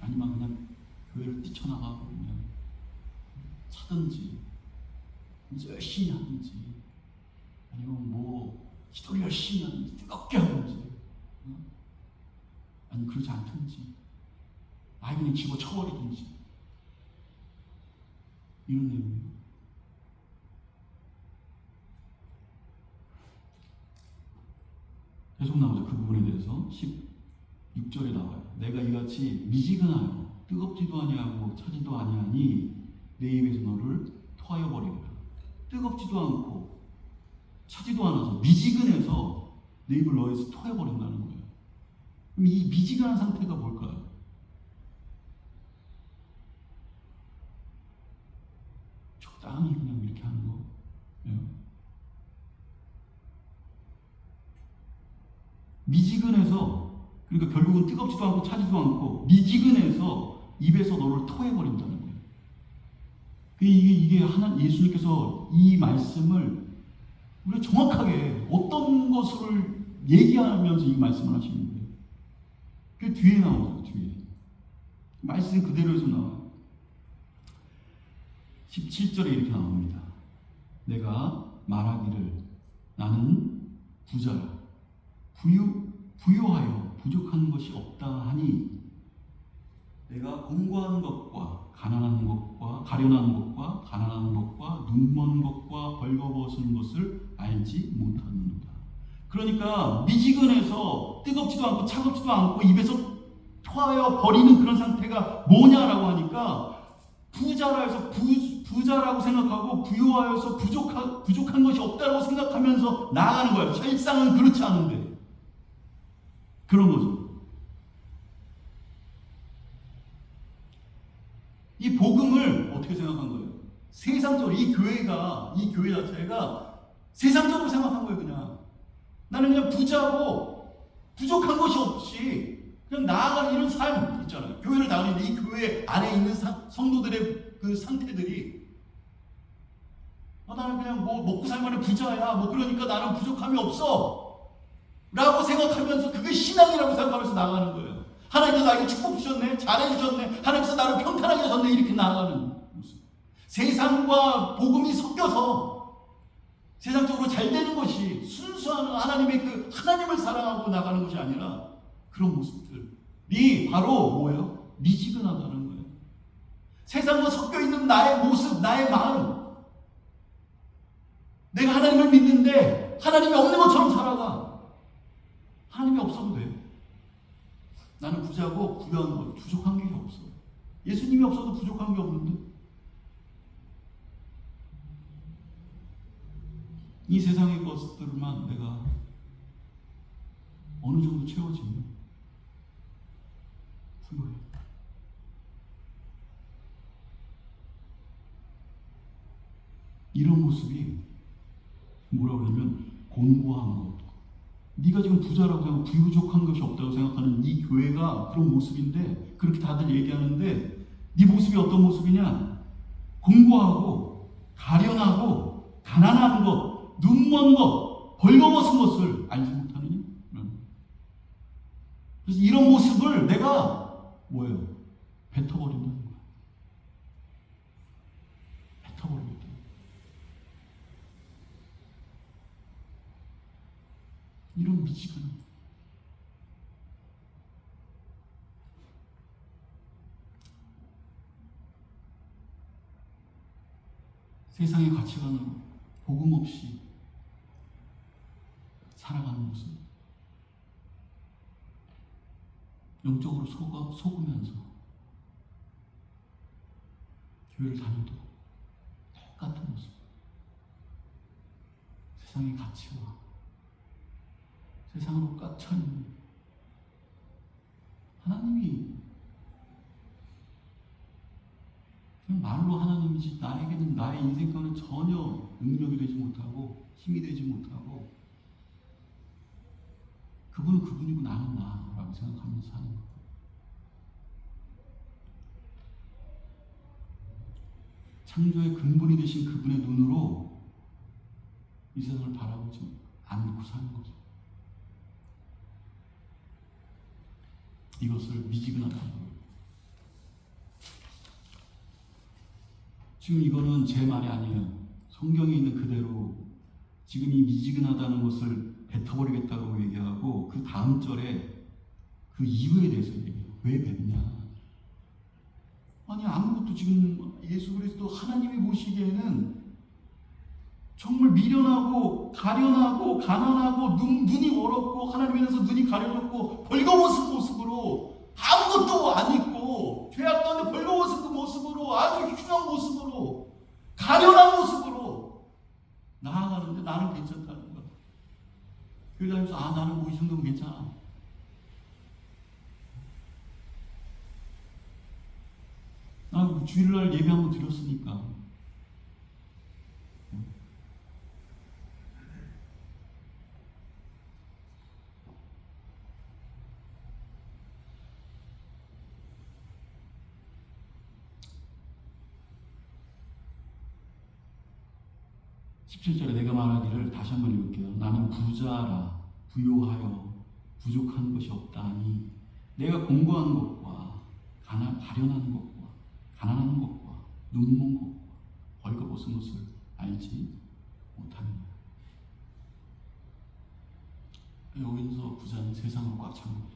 Speaker 1: 아니면 그냥 교회를 뛰쳐나가고 그냥 차든지 열심히 하든지, 아니면 기도를 열심히 하든지 뜨겁게 하든지, 아니면 그러지 않든지 그냥 집어쳐버리든지, 이런 내용이에요. 계속 나오죠. 그 부분에 대해서 16절에 나와요. 내가 이같이 미지근하여 뜨겁지도 아니하고 차지도 아니하니 내 입에서 너를 토하여 버리리라. 뜨겁지도 않고 차지도 않아서 미지근해서 내 입을 너에서 토해 버린다는 거예요. 그럼 이 미지근한 상태가 뭘까요? 적당히 그냥 이렇게 하는 거. 미지근해서, 그러니까 결국은 뜨겁지도 않고 차지도 않고 미지근해서 입에서 너를 토해버린다는 거예요. 이게 예수님께서 이 말씀을 우리가 정확하게 어떤 것을 얘기하면서 이 말씀을 하시는 거예요. 그 뒤에 나오죠. 뒤에 말씀 그대로에서 나와요. 17절에 이렇게 나옵니다. 내가 말하기를 나는 부자라. 부유하여 부족한 것이 없다 하니 내가 공고한 것과 가난한 것과 가련한 것과 가난한 것과 눈먼 것과 벌거벗은 것을 알지 못하는도다. 그러니까 미지근해서 뜨겁지도 않고 차갑지도 않고 입에서 토하여 버리는 그런 상태가 뭐냐라고 하니까 부자라 해서 부자라고 생각하고 부유하여서 부족한 것이 없다라고 생각하면서 나아가는 거예요. 실상은 그렇지 않은데 그런 거죠. 이 복음을 어떻게 생각한 거예요? 세상적으로 이 교회 자체가 세상적으로 생각한 거예요. 그냥 나는 그냥 부자고 부족한 것이 없이 그냥 나아가는 이런 삶 있잖아요. 교회를 다니는데 이 교회 안에 있는 성도들의 그 상태들이 나는 그냥 뭐 먹고 살만한 부자야. 뭐 그러니까 나는 부족함이 없어. 라고 생각하면서 그게 신앙이라고 생각하면서 나가는 거예요. 하나님께서 나에게 축복 주셨네. 잘해주셨네. 하나님께서 나를 평탄하게 하셨네. 이렇게 나아가는 모습. 세상과 복음이 섞여서 세상적으로 잘 되는 것이 순수한 하나님의 그 하나님을 사랑하고 나가는 것이 아니라 그런 모습들이 바로 뭐예요? 미지근하다는 거예요. 세상과 섞여 있는 나의 모습, 나의 마음. 내가 하나님을 믿는데 하나님이 없는 것처럼 살아가. 하나님이 없어도 돼. 나는 부자고 부유한 것, 부족한 게 없어. 예수님이 없어도 부족한 게 없는데. 이 세상의 것들만 내가 어느 정도 채워지면 부유해. 이런 모습이 뭐라고 하냐면 곤고한 것. 네가 지금 부자라고 생각하고 부족한 것이 없다고 생각하는 이 교회가 그런 모습인데 그렇게 다들 얘기하는데 네 모습이 어떤 모습이냐? 곤고하고 가련하고 가난한 것, 눈먼 것, 벌거벗은 것을 알지 못하느냐? 그래서 이런 모습을 내가 뭐예요? 뱉어버린다는 거야. 뱉어버리겠다. 이런 미지근함. 세상의 가치관으로 복음 없이 살아가는 모습. 영적으로 속으면서 교회를 다녀도 똑같은 모습. 세상의 가치와 세상으로 꽉찬 하나님이 그냥 말로 하나님이지 나에게는 나의 인생과는 전혀 능력이 되지 못하고 힘이 되지 못하고 그분은 그분이고 나는 나라고 생각하면서 사는 것. 창조의 근본이 되신 그분의 눈으로 이 세상을 바라보지 않고 사는 거죠. 이것을 미지근하다고 합니다. 지금 이거는 제 말이 아니에요. 성경에 있는 그대로 지금 이 미지근하다는 것을 뱉어버리겠다고 얘기하고 그 다음 절에 그 이유에 대해서 얘기해요. 왜 뱉냐? 아니 아무것도 지금 예수 그리스도 하나님이 보시기에는 정말 미련하고 가련하고 가난하고 눈이 얼었고 하나님에서 눈이 가려졌고 벌거벗은 모습으로 아무것도 안 입고 죄악 가운데 벌거벗은 그 모습으로 아주 흉한 모습으로 가련한 모습으로 나아가는데 나는 괜찮다는 거야. 교회 다니면서 나는 뭐 이 정도면 괜찮아. 주일날 예배 한번 드렸으니까. 17절에 내가 말하기를 다시 한번 읽을게요. 나는 부자라 부요하여 부족한 것이 없다니 내가 공고한 것과 가련한 것과 가난한 것과 눈먼 것과 벌거벗은 것을 알지 못하느냐. 여기서 부자는 세상으로 꽉 찬 거죠.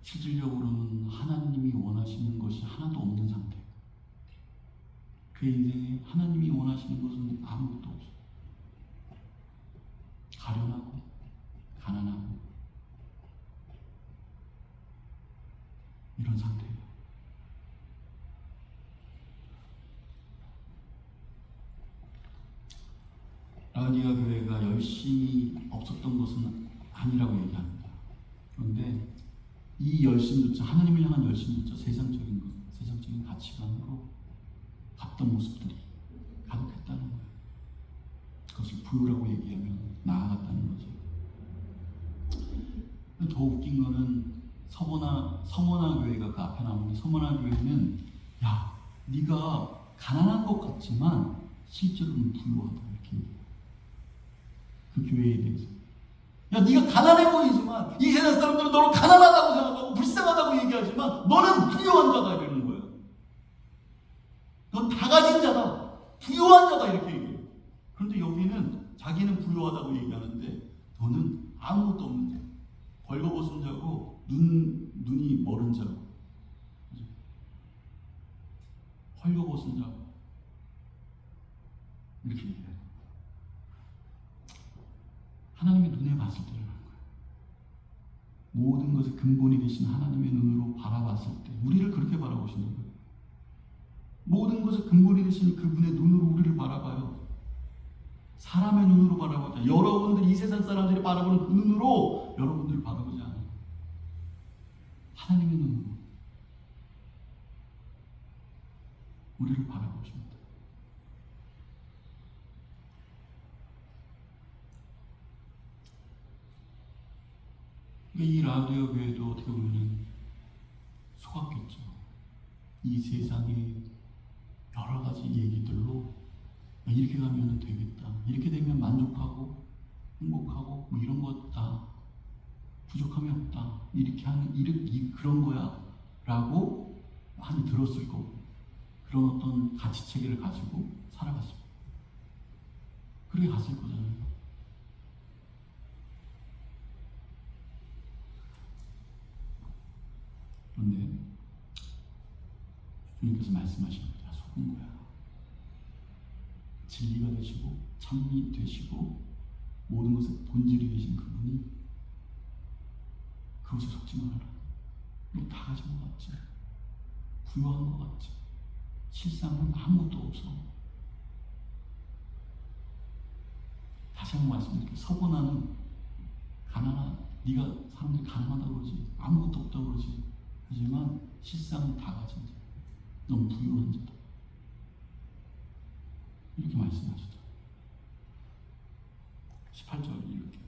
Speaker 1: 실질적으로는 하나님이 원하시는 것이 하나도 없는 상태. 그 인생에 하나님이 원하시는 것은 아무것도 없어요. 가련하고 가난하고 이런 상태예요. 라우디가 교회가 열심이 없었던 것은 아니라고 얘기합니다. 그런데 이 열심조차 하나님을 향한 열심조차 세상적인 것, 세상적인 가치관으로 갔던 모습들이 가득했다는 거예요. 그것을 부유라고 얘기하면 나아갔다는 거죠. 더 웃긴 거는 서머나 교회가 그 앞에 나오는 서머나 교회는 야, 네가 가난한 것 같지만 실제로는 부유하다 이렇게 얘기해요. 그 교회에 대해서. 야, 네가 가난해 보이지만 이 세상 사람들은 너를 가난하다고 생각하고 불쌍하다고 얘기하지만 너는 부유한 자다 이러는 거예요. 넌 다 가진 자다, 부유한 자다 이렇게 얘기해요. 그런데 여기는 자기는 부유하다고 얘기하는데 너는 아무것도 없는 자, 벌거벗은 자고 눈이 멀은 자고 헐거벗은 자고 이렇게 얘기해요. 하나님의 눈에 봤을 때는 거예요. 모든 것의 근본이 되신 하나님의 눈으로 바라봤을 때 우리를 그렇게 바라보시는 거예요. 모든 것의 근본이 되신 그분의 눈으로 우리를 바라봐요. 사람의 눈으로 바라보자. 여러분들 이 세상 사람들이 바라보는 그 눈으로 여러분들을 바라보지 않아요. 하나님의 눈으로 우리를 바라보십니다. 이 라우디오 교회도 어떻게 보면 속았겠죠. 이 세상의 여러 가지 얘기들로 이렇게 가면 되겠다, 이렇게 되면 만족하고 행복하고 뭐 이런 거 다 부족함이 없다, 이렇게 하는 그런 거야 라고 많이 들었을 거고 그런 어떤 가치 체계를 가지고 살아갔습니다. 그렇게 갔을 거잖아요. 그런데 주님께서 말씀하시는 거야. 속은 거야. 진리가 되시고 참이 되시고 모든 것의 본질이 되신 그분이 그것에 속지 말아라. 너 다 가진 것 같지? 부유한 것 같지? 실상은 아무것도 없어. 다시 한번 말씀드릴게요. 서보나는 네가 사람들이 가난하다고 그러지, 아무것도 없다고 그러지, 하지만 실상은 다 가진 자. 넌 부유한 자다. 이렇게 말씀하시죠. 18절 이렇게.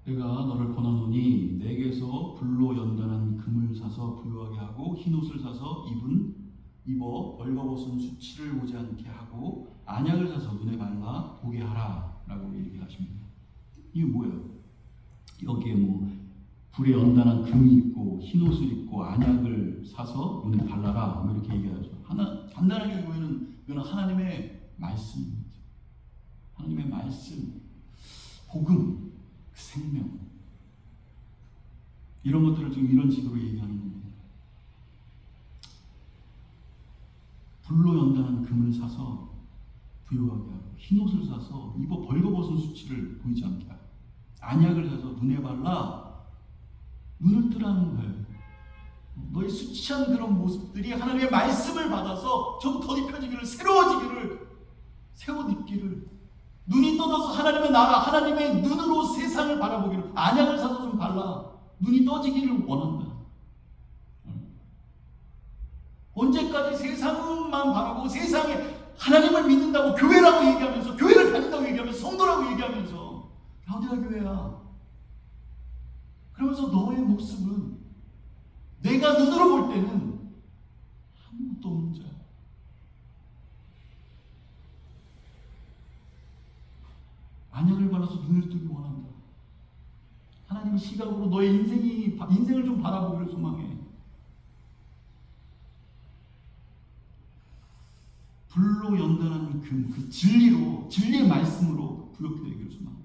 Speaker 1: 내가 너를 권하노니 내게서 불로 연단한 금을 사서 부유하게 하고 흰옷을 사서 입어 벌거벗은 수치를 보지 않게 하고 안약을 사서 눈에 발라 보게 하라 라고 얘기하십니다. 이게 뭐예요? 여기에 뭐 불에 연단한 금이 있고 흰옷을 입고 안약을 사서 눈에 발라라 이렇게 얘기하죠. 간단하게 보면 이거는 하나님의 말씀입니다. 하나님의 말씀, 복음, 생명 이런 것들을 지금 이런 식으로 얘기하는 겁니다. 불로 연단한 금을 사서 부유하게 하고 흰옷을 사서 입어 벌거벗은 수치를 보이지 않게 하고 안약을 사서 눈에 발라 눈을 뜨라는 거예요. 너의 수치한 그런 모습들이 하나님의 말씀을 받아서 좀 덧입혀지기를, 새로워지기를, 새 옷 입기를, 눈이 떠져서 하나님의 나라, 하나님의 눈으로 세상을 바라보기를, 안약을 사서 좀 발라 눈이 떠지기를 원한다. 언제까지 세상만 바라보고 세상에 하나님을 믿는다고 교회라고 얘기하면서, 교회를 다닌다고 얘기하면서, 성도라고 얘기하면서 어디가 교회야? 그러면서 너의 모습은 내가 눈으로 볼 때는 아무것도 없는 자야. 안약을 발라서 눈을 뜨기 원한다. 하나님의 시각으로 너의 인생을 좀 바라보기를 소망해. 불로 연단하는 그 진리로, 진리의 말씀으로 부욕해 되기를 소망해.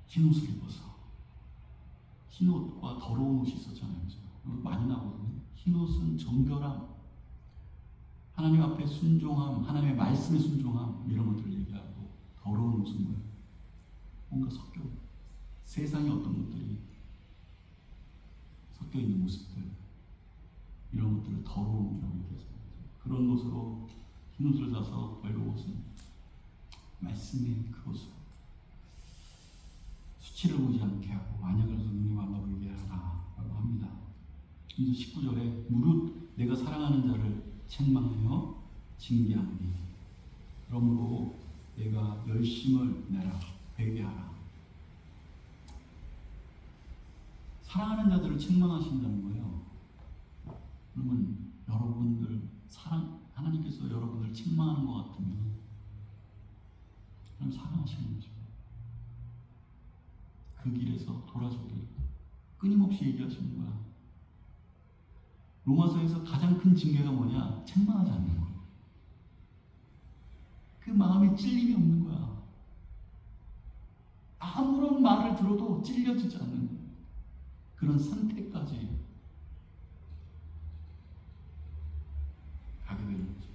Speaker 1: 흰옷을 입어서. 흰옷과 더러운 옷이 있었잖아요. 그죠? 많이 나오거든요. 흰옷은 정결함, 하나님 앞에 순종함, 하나님의 말씀에 순종함 이런 것들을 얘기하고, 더러운 옷은 뭐예요? 뭔가 섞여 세상의 어떤 것들이 섞여 있는 모습들, 이런 것들을 더러움이라고 얘기했습니다. 그런 옷으로 흰옷을 사서 벌거벗은 말씀의 그것으로 수치를 보지 않게 하고 안약을 사서 눈이 말라 보이게 하라 라고 합니다. 그래서 19절에 무릇 내가 사랑하는 자를 책망하여 징계하니, 그러므로 내가 열심을 내라. 회개하라. 사랑하는 자들을 책망하신다는 거예요. 그러면 여러분들 하나님께서 여러분을 책망하는 것 같으면 그럼 사랑하시는 거죠. 그 길에서 돌아서게 끊임없이 얘기하시는 거야. 로마서에서 가장 큰 징계가 뭐냐? 책망하지 않는 거예요. 그 마음에 찔림이 없는 거야. 아무런 말을 들어도 찔려지지 않는 거예요. 그런 상태까지 가게 되는 거죠.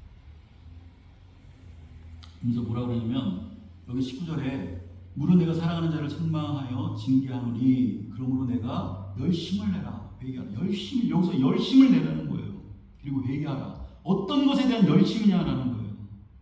Speaker 1: 그래서 뭐라 그러냐면 여기 19절에 물은 내가 사랑하는 자를 책망하여 징계하노니 그러므로 내가 열심을 내라. 회개하라. 열심히, 여기서 열심을 내라는 거예요. 그리고 회개하라. 어떤 것에 대한 열심이냐라는 거예요.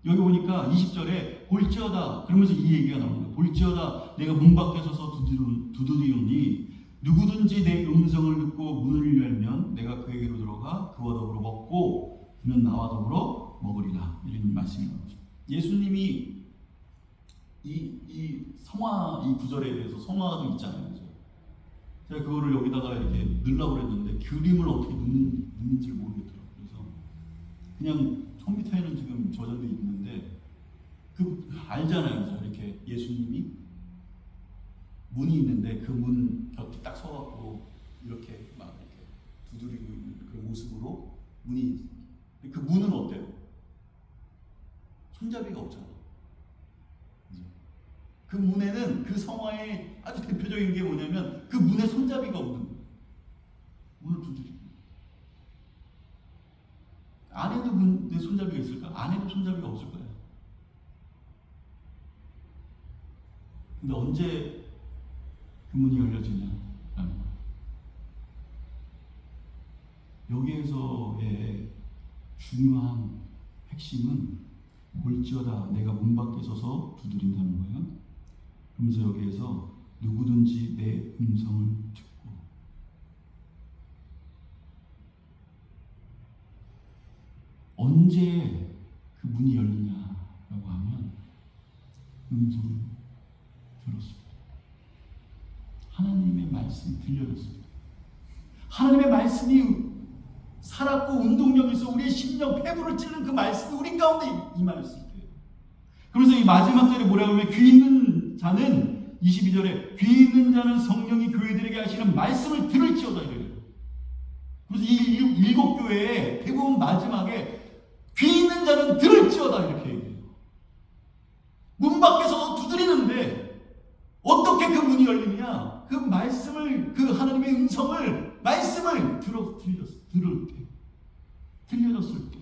Speaker 1: 여기 보니까 20절에 볼지어다 그러면서 이 얘기가 나옵니다. 볼지어다 내가 문 밖에 서서 두드리오니 누구든지 내 음성을 듣고 문을 열면 내가 그에게로 들어가 그와 더불어 먹고 그는 나와 더불어 먹으리라. 이런 말씀이 나오죠. 예수님이 이 성화, 이 구절에 대해서 성화도 있잖아요. 그죠? 제가 그거를 여기다가 이렇게 넣으려고 그랬는데 그림을 어떻게 넣는지를 모르겠더라고요. 그래서 그냥 컴퓨터에는 지금 저장돼 있는데 알잖아요. 그죠? 이렇게 예수님이 문이 있는데 그 문 곁에 딱 서갖고 이렇게 막 이렇게 두드리고 있는 그 모습으로 문이 있습니다. 그 문은 어때요? 손잡이가 없잖아. 그 문에는 그 성화의 아주 대표적인 게 뭐냐면 그 문에 손잡이가 없는 거예요. 문을 두드리고. 안에도 문에 손잡이가 있을까? 안에도 손잡이가 없을 거예요. 근데 언제 그 문이 열려지냐라는 거예요. 여기에서의 중요한 핵심은 볼지어다 내가 문 밖에 서서 두드린다는 거예요. 그러면서 여기에서 누구든지 내 음성을 듣고 언제 그 문이 열리냐라고 하면 음성을 들었습니다. 하나님의 말씀이 들려졌습니다. 하나님의 말씀이 살았고 운동력이 있어 우리의 심령 폐부를 찌르는 그 말씀이 우리 가운데 임하였을 때 그러면서 이 마지막 절에 뭐라고 하면 귀 있는 자는 22절에 귀 있는 자는 성령이 교회들에게 하시는 말씀을 들을지어다 이래요. 그래서 이 일곱 교회에 대부분 마지막에 귀 있는 자는 들을지어다 이렇게 얘기해요. 문 밖에서 두드리는데 어떻게 그 문이 열리느냐? 그 말씀을 그 하나님의 음성을 말씀을 들을 때 들려졌을 때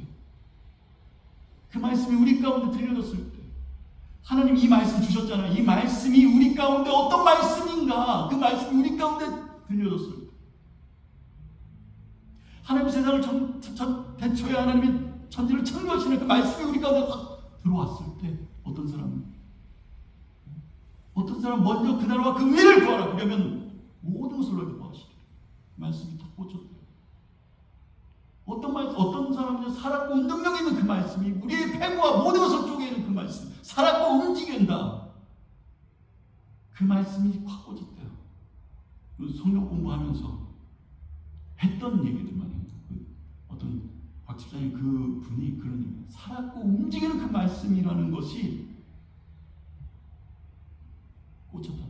Speaker 1: 그 말씀이 우리 가운데 들려졌을 때 하나님 이 말씀 주셨잖아요. 이 말씀이 우리 가운데 어떤 말씀인가? 그 말씀이 우리 가운데 들려졌을 때 하나님 세상을 대초에 하나님의 천지를 창조하시는 그 말씀이 우리 가운데 확 들어왔을 때 어떤 사람 먼저 그 나라와 그 위를 구하라. 그러면 모든 것을 너희가 구하시리라. 말씀이 딱 꽂혔대요. 어떤 사람은 살았고 운동력 있는 그 말씀이 우리의 폐부와 모든 것을 쪼개는 그 말씀, 살았고 움직인다. 그 말씀이 확 꽂혔대요. 성경 공부하면서 했던 얘기들만 해요. 어떤 박 집사님 그 분이 그런 얘기, 살았고 움직이는 그 말씀이라는 것이 꽂혔다.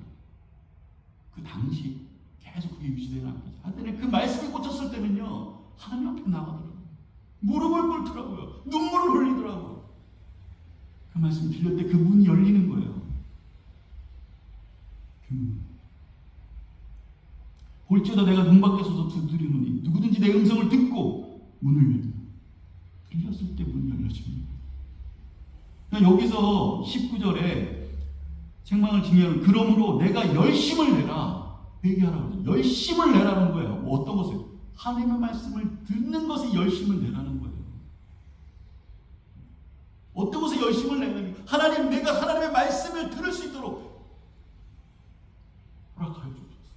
Speaker 1: 그 당시 계속 그게 유지되는 앞이죠. 하여튼 그 말씀이 꽂혔을 때는요. 하나님 앞에 나가더라고요. 무릎을 꿇더라고요. 눈물을 흘리더라고요. 그 말씀 들릴 때 그 문이 열리는 거예요. 그 문. 볼지어다 내가 문 밖에 서서 두드리노니 누구든지 내 음성을 듣고 문을 열면 들렸을 때 문이 열려집니다. 그러니까 여기서 19절에 책망을 징계하는 그러므로 내가 열심을 내라. 회개하라고 그러죠. 열심을 내라는 거예요. 뭐 어떤 것을? 하나님의 말씀을 듣는 것에 열심을 내라는 거예요. 어떤 것에 열심을 내냐면 하나님 내가 하나님의 말씀을 들을 수 있도록 허락하여 주옵소서.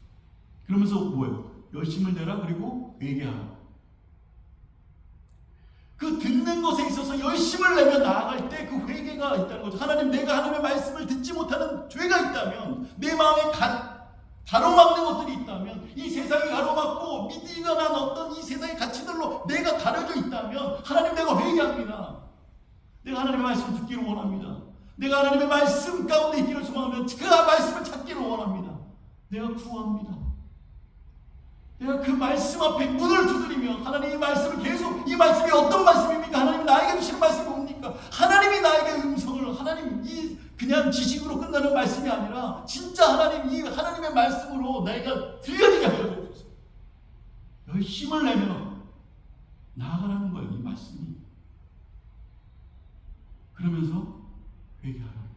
Speaker 1: 그러면서 뭐예요? 열심을 내라 그리고 회개하라. 그 듣는 것에 있어서 열심을 내며 나아갈 때 그 회개가 있다는 거죠. 하나님, 내가 하나님의 말씀을 듣지 못하는 죄가 있다면, 내 마음에 가로막는 것들이 있다면, 이 세상이 가로막고 믿기가 난 어떤 이 세상의 가치들로 내가 가려져 있다면, 하나님, 내가 회개합니다. 내가 하나님의 말씀을 듣기를 원합니다. 내가 하나님의 말씀 가운데 있기를 소망하면 그 말씀을 찾기를 원합니다. 내가 구합니다. 내가 그 말씀 앞에 문을 두드리면 하나님 이 말씀을 계속, 이 말씀이 어떤 말씀입니까? 하나님이 나에게 주시는 말씀이 뭡니까? 하나님이 나에게 음성을, 하나님 이 그냥 지식으로 끝나는 말씀이 아니라 진짜 하나님, 이 하나님의 말씀으로 내가 들려지게 하여 주옵소서. 열심을 내면 나아가라는 거예요, 이 말씀이. 그러면서 회개하라는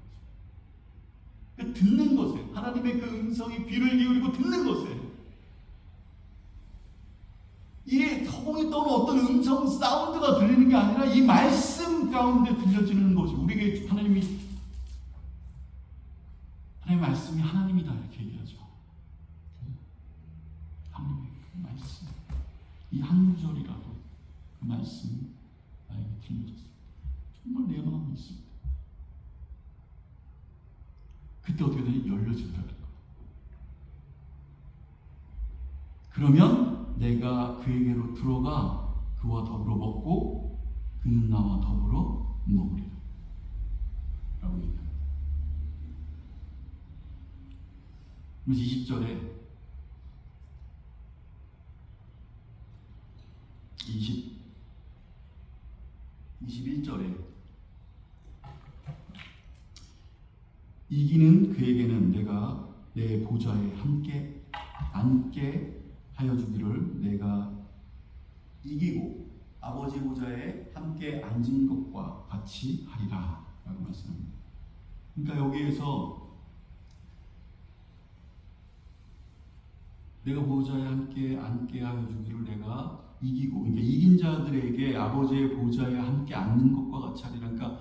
Speaker 1: 거죠. 듣는 것에, 하나님의 그 음성이 귀를 기울이고 듣는 것에, 이 허공에 떠오르는 어떤 음성 사운드가 들리는 게 아니라 이 말씀 가운데 들려지는 것이, 우리에게 하나님의 말씀이 하나님이다 이렇게 얘기하죠. 하나님의 그 말씀, 이 한 구절이라도 그 말씀이 나에게 들려졌습니다. 정말 내 마음이 있습니다. 그때 어떻게 되냐? 열려진다는 거예요. 그러면 내가 그에게로 들어가 그와 더불어 먹고 그는 나와 더불어 먹으리라 라고 얘기합니다. 그래서 20절에 21절에 이기는 그에게는 내가 내 보좌에 함께 앉게 하여 주기를, 내가 이기고 아버지 보좌에 함께 앉은 것과 같이 하리라 라고 말씀합니다. 그러니까 여기에서 내가 보좌에 함께 앉게 하여 주기를, 내가 이기고, 그러니까 이긴 자들에게 아버지의 보좌에 함께 앉는 것과 같이 하리라. 그러니까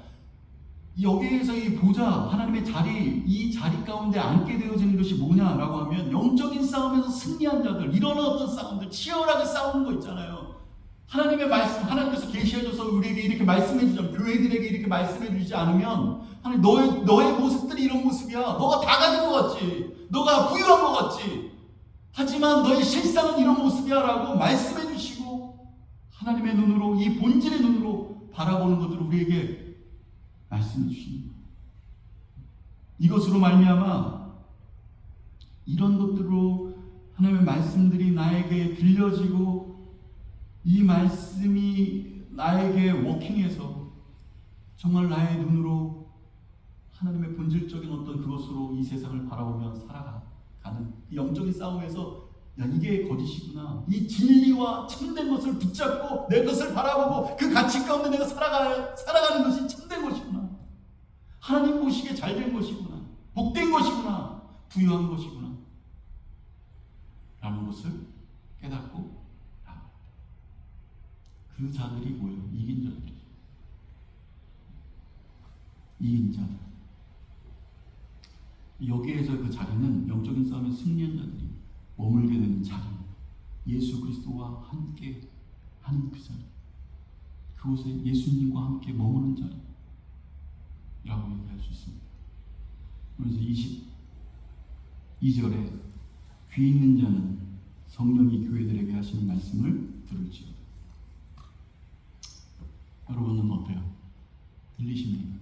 Speaker 1: 여기에서 이 보좌, 하나님의 자리, 이 자리 가운데 앉게 되어지는 것이 뭐냐라고 하면, 영적인 싸움에서 승리한 자들, 이런 어떤 싸움들, 치열하게 싸우는 거 있잖아요. 하나님의 말씀, 하나님께서 계시해줘서 우리에게 이렇게 말씀해 주죠. 교회들에게 이렇게 말씀해 주지 않으면, 하나님, 너의 모습들이 이런 모습이야. 너가 다 가진 것 같지. 너가 부유한 것 같지. 하지만 너의 실상은 이런 모습이야 라고 말씀해 주시고, 하나님의 눈으로, 이 본질의 눈으로 바라보는 것들을 우리에게 말씀해 주십니다. 이것으로 말미암아 이런 것들로 하나님의 말씀들이 나에게 들려지고, 이 말씀이 나에게 워킹해서 정말 나의 눈으로 하나님의 본질적인 어떤 그것으로 이 세상을 바라보며 살아가는 영적인 싸움에서, 야, 이게 거짓이구나, 이 진리와 참된 것을 붙잡고 내 것을 바라보고 그 가치 가운데 내가 살아가는 것이 참된 것이구나, 하나님 보시기에 잘된 것이구나, 복된 것이구나, 부유한 것이구나 라는 것을 깨닫고, 그 자들이 뭐예요? 이긴 자들이. 이긴 자들. 여기에서 그 자리는 영적인 싸움에 승리한 자들이 머물게 되는 자리, 예수 그리스도와 함께 하는 그 자리, 그곳에 예수님과 함께 머무는 자리라고 얘기할 수 있습니다. 그래서 22절에 귀 있는 자는 성령이 교회들에게 하시는 말씀을 들을지어다. 여러분은 어때요? 들리십니까?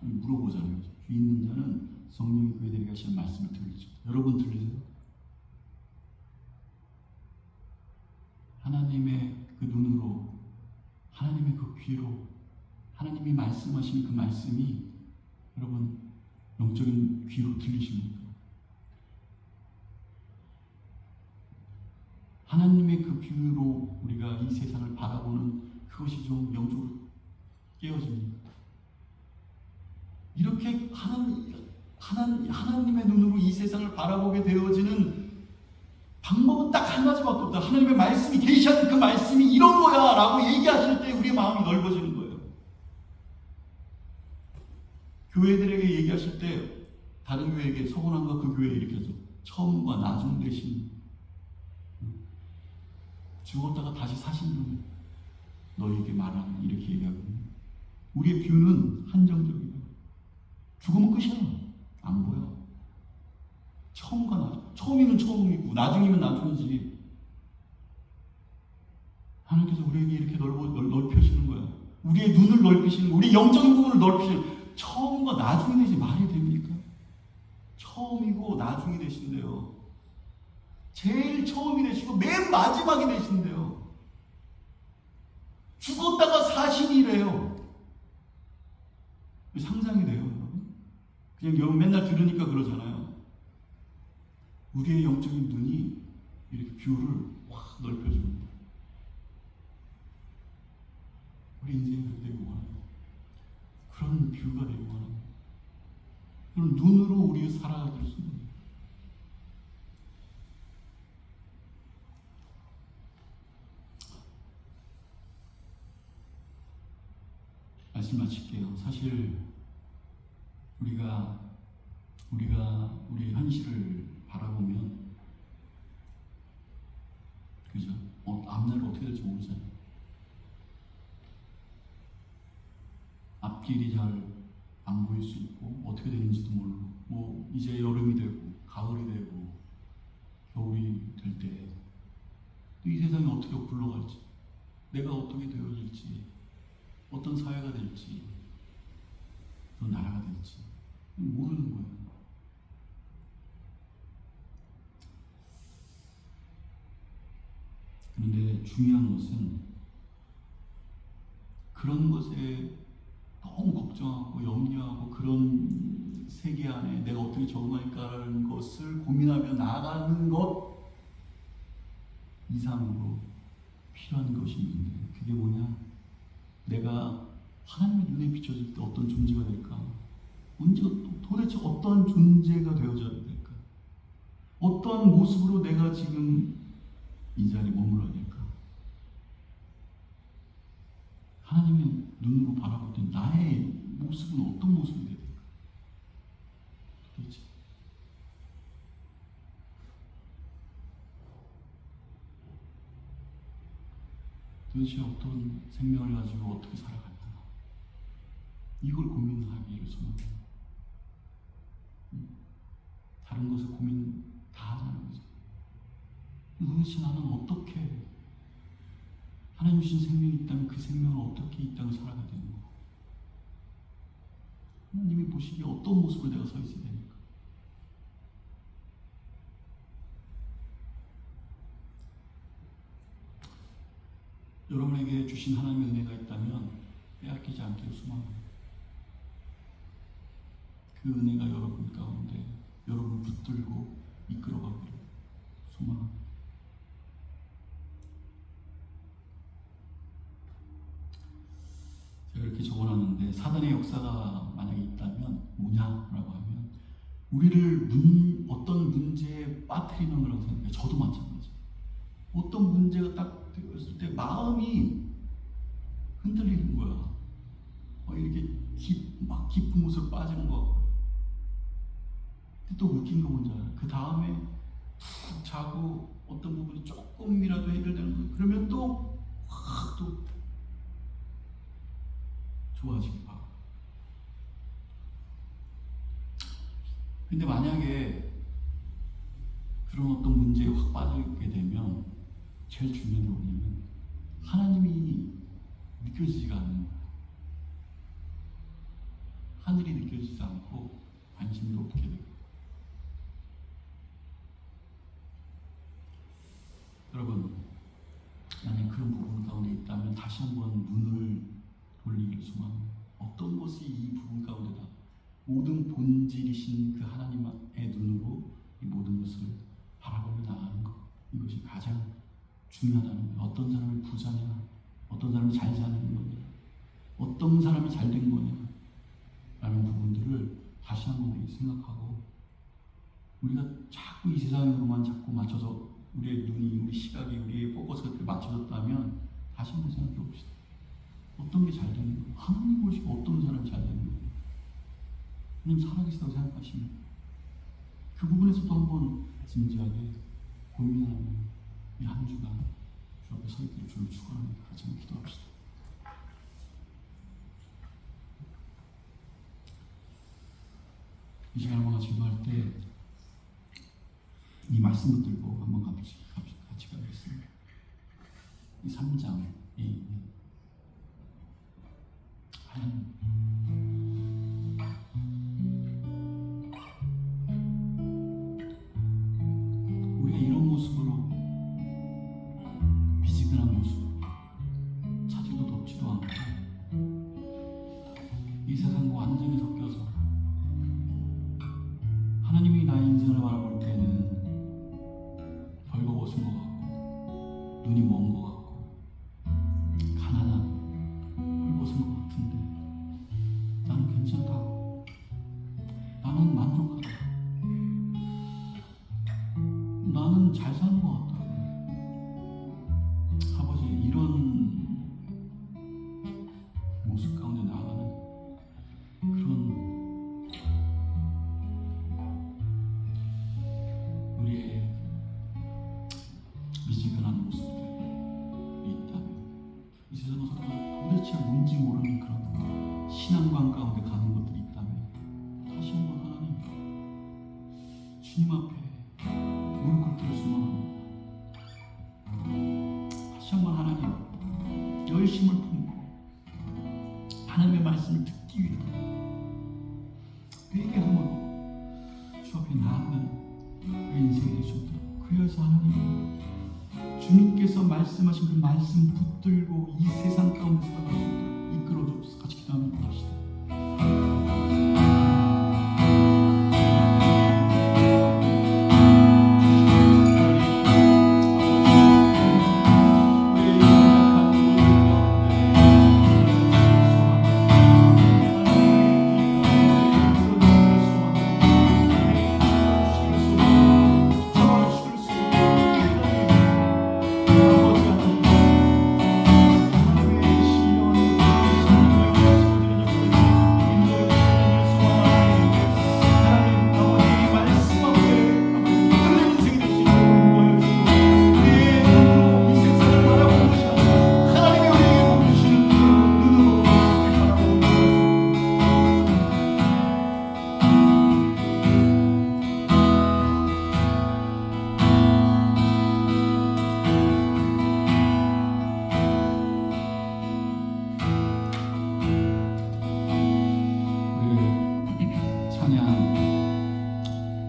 Speaker 1: 물어보잖아요. 귀 있는 자는 성령이 교회들에게 하시는 말씀을 들을지어다. 여러분 들리세요? 하나님의 그 눈으로, 하나님의 그 귀로, 하나님이 말씀하시는 그 말씀이 여러분 영적인 귀로 들리십니까? 하나님의 그 귀로 우리가 이 세상을 바라보는 그것이 좀 영적으로 깨어집니까? 이렇게 하나님의 눈으로 이 세상을 바라보게 되어지는 방법은 딱 한 가지밖에 없다. 하나님의 말씀이, 계시하는 그 말씀이 이런 거야 라고 얘기하실 때 우리의 마음이 넓어지는 거예요. 교회들에게 얘기하실 때 다른 교회에게, 서원함과 그 교회에 이렇게 해서 처음과 나중 되신, 죽었다가 다시 사신 분 너희에게 말하는, 이렇게 얘기하거든요. 우리의 뷰는 한정적이에요. 죽으면 끝이야. 안 보여. 처음과 나중. 처음이면 처음이고 나중이면 나중이지. 하나님께서 우리에게 이렇게 넓혀주는 거야. 우리의 눈을 넓히시는 거야. 우리 영적인 부분을 넓히시는 거야. 처음과 나중이 되지 말이 됩니까? 처음이고 나중이 되신대요. 제일 처음이 되시고 맨 마지막이 되신대요. 죽었다가 사신이래요. 상상이 돼요, 여러분? 그냥 여러분 맨날 들으니까 그러잖아요. 우리의 영적인 눈이 이렇게 뷰를 확 넓혀줍니다. 우리 인생이 그렇게 되고 원합니다. 그런 뷰가 되고 원합니다. 그런 눈으로 우리가 살아야 될 수 있는 거예요. 말씀 마칠게요. 사실 우리가 우리의 현실을 바라보면, 그죠? 앞날이 어떻게 될지 모르잖아요. 앞길이 잘 안 보일 수 있고 어떻게 되는지도 모르고, 뭐 이제 여름이 되고 가을이 되고 겨울이 될 때 또 이 세상이 어떻게 굴러갈지, 내가 어떻게 되어질지, 어떤 사회가 될지, 어떤 나라가 될지 모르는 거예요. 그런데 중요한 것은 그런 것에 너무 걱정하고 염려하고 그런 세계 안에 내가 어떻게 적응할까라는 것을 고민하며 나아가는 것 이상으로 필요한 것이 있는데, 그게 뭐냐? 내가 하나님의 눈에 비춰질 때 어떤 존재가 될까? 도대체 어떤 존재가 되어져야 될까? 어떤 모습으로 내가 지금 이 자리에 머물러야 될까? 하나님의 눈으로 바라볼 때 나의 모습은 어떤 모습이 돼야 될까? 도대체 어떤 생명을 가지고 어떻게 살아갈까? 이걸 고민하기를 소망해요. 다른 것을 고민 다 하자는 거죠. 도대체 나는 어떻게, 하나님 주신 생명이 있다면 그 생명을 어떻게 이 땅을 살아가야 되는 거? 하나님이 보시기에 어떤 모습으로 내가 서 있어야 되니까? 여러분에게 주신 하나님의 은혜가 있다면 빼앗기지 않기를 소망합니다. 그 은혜가 여러분 가운데 여러분을 붙들고 이끌어가기를 소망합니다. 제가 이렇게 적어놨는데, 사단의 역사가 만약에 있다면 뭐냐라고 하면 우리를 어떤 문제에 빠뜨리는 거라고 생각해요. 저도 마찬가지예요. 어떤 문제가 딱 되었을 때 마음이 흔들리는 거야. 이렇게 막 깊은 곳으로 빠지는 거 같고요. 근데 또 웃긴 거 뭔지 알아요? 그 다음에 푹 자고 어떤 부분이 조금이라도 해결되는 거예요. 그러면 또 확 또 좋아지고 봐. 근데 만약에 그런 어떤 문제에 확 빠지게 되면 제일 중요한 게 뭐냐면 하나님이 느껴지지가 않는 거야. 하늘이 느껴지지 않고 관심도 없게 되고. 여러분, 만약 그런 부분 가운데 있다면 다시 한번 눈을 돌리기를 소망합니다. 어떤 것이 이 부분 가운데다 모든 본질이신 그 하나님의 눈으로 이 모든 것을 바라보며 나가는 것, 이것이 가장 중요하다는 거예요. 어떤 사람이 부자냐, 어떤 사람이 잘 사는 거냐, 어떤 사람이 잘 된 거냐 라는 부분들을 다시 한번 우리 생각하고, 우리가 자꾸 이 세상으로만 자꾸 맞춰서 우리의 눈이, 우리 시각이, 우리의 포커스가 그렇게 맞춰졌다면 다시 한번 생각해 봅시다. 어떤 게 잘 되는 거예요? 하나님 보시고 어떤 사람이 잘 되는 거예요? 하나님 살아계시다고 생각하시면 그 부분에서도 한번 진지하게 고민하는 이 한 주간 주 앞에 서 있기를 주를 축원합니다. 같이 한번 기도합시다. 이 시간 한번 기도할 때 이 말씀 붙들고 한번 같이 가겠습니다. 이 3장 하나님 우리가 이런 모습으로 미지근한 모습으로 차지도 덥지도 않고 이 세상과 완전히 섞여서 하나님이 나의 인생을 바라볼 때는 벌거벗은 것 같고 눈이 먼 것 같고 가난한 벌거벗은 것 같은데 나는 괜찮다, 나는 만족하다, 나는 잘 사는 것 같다. 아버지, 이런 모습 가운데 나아가는 그런 우리의 미지근한 모습들이 있다면 이 세상에서 도대체 뭔지 모르는 그런 신앙관 가운데 가는 것들이 있다면 다시 한번 하나님 주님 앞에 무릎 꿇기를 소망합니다. 다시 한번 하나님 열심을 품고 하나님의 말씀을 듣기 위해 회개함으로 주 앞에 나아가는 그 인생이 되셨다. 그래서 하나님 주님께서 말씀하신 그 말씀 붙들고 이 세상 가운데 살아갈 수 있도록 이끌어 주옵소서. 같이 기도하며 합시다.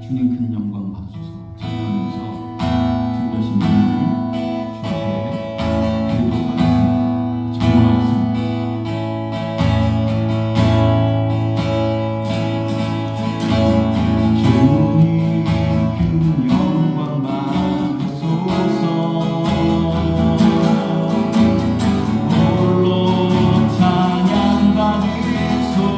Speaker 1: 주님 큰 영광 받으소서. 찬양하면서 준비하신 말씀을 주 앞에 드리도록 하겠습니다. 정말하겠습니다. 주님 큰 영광 받으소서. 홀로 찬양 받으소서.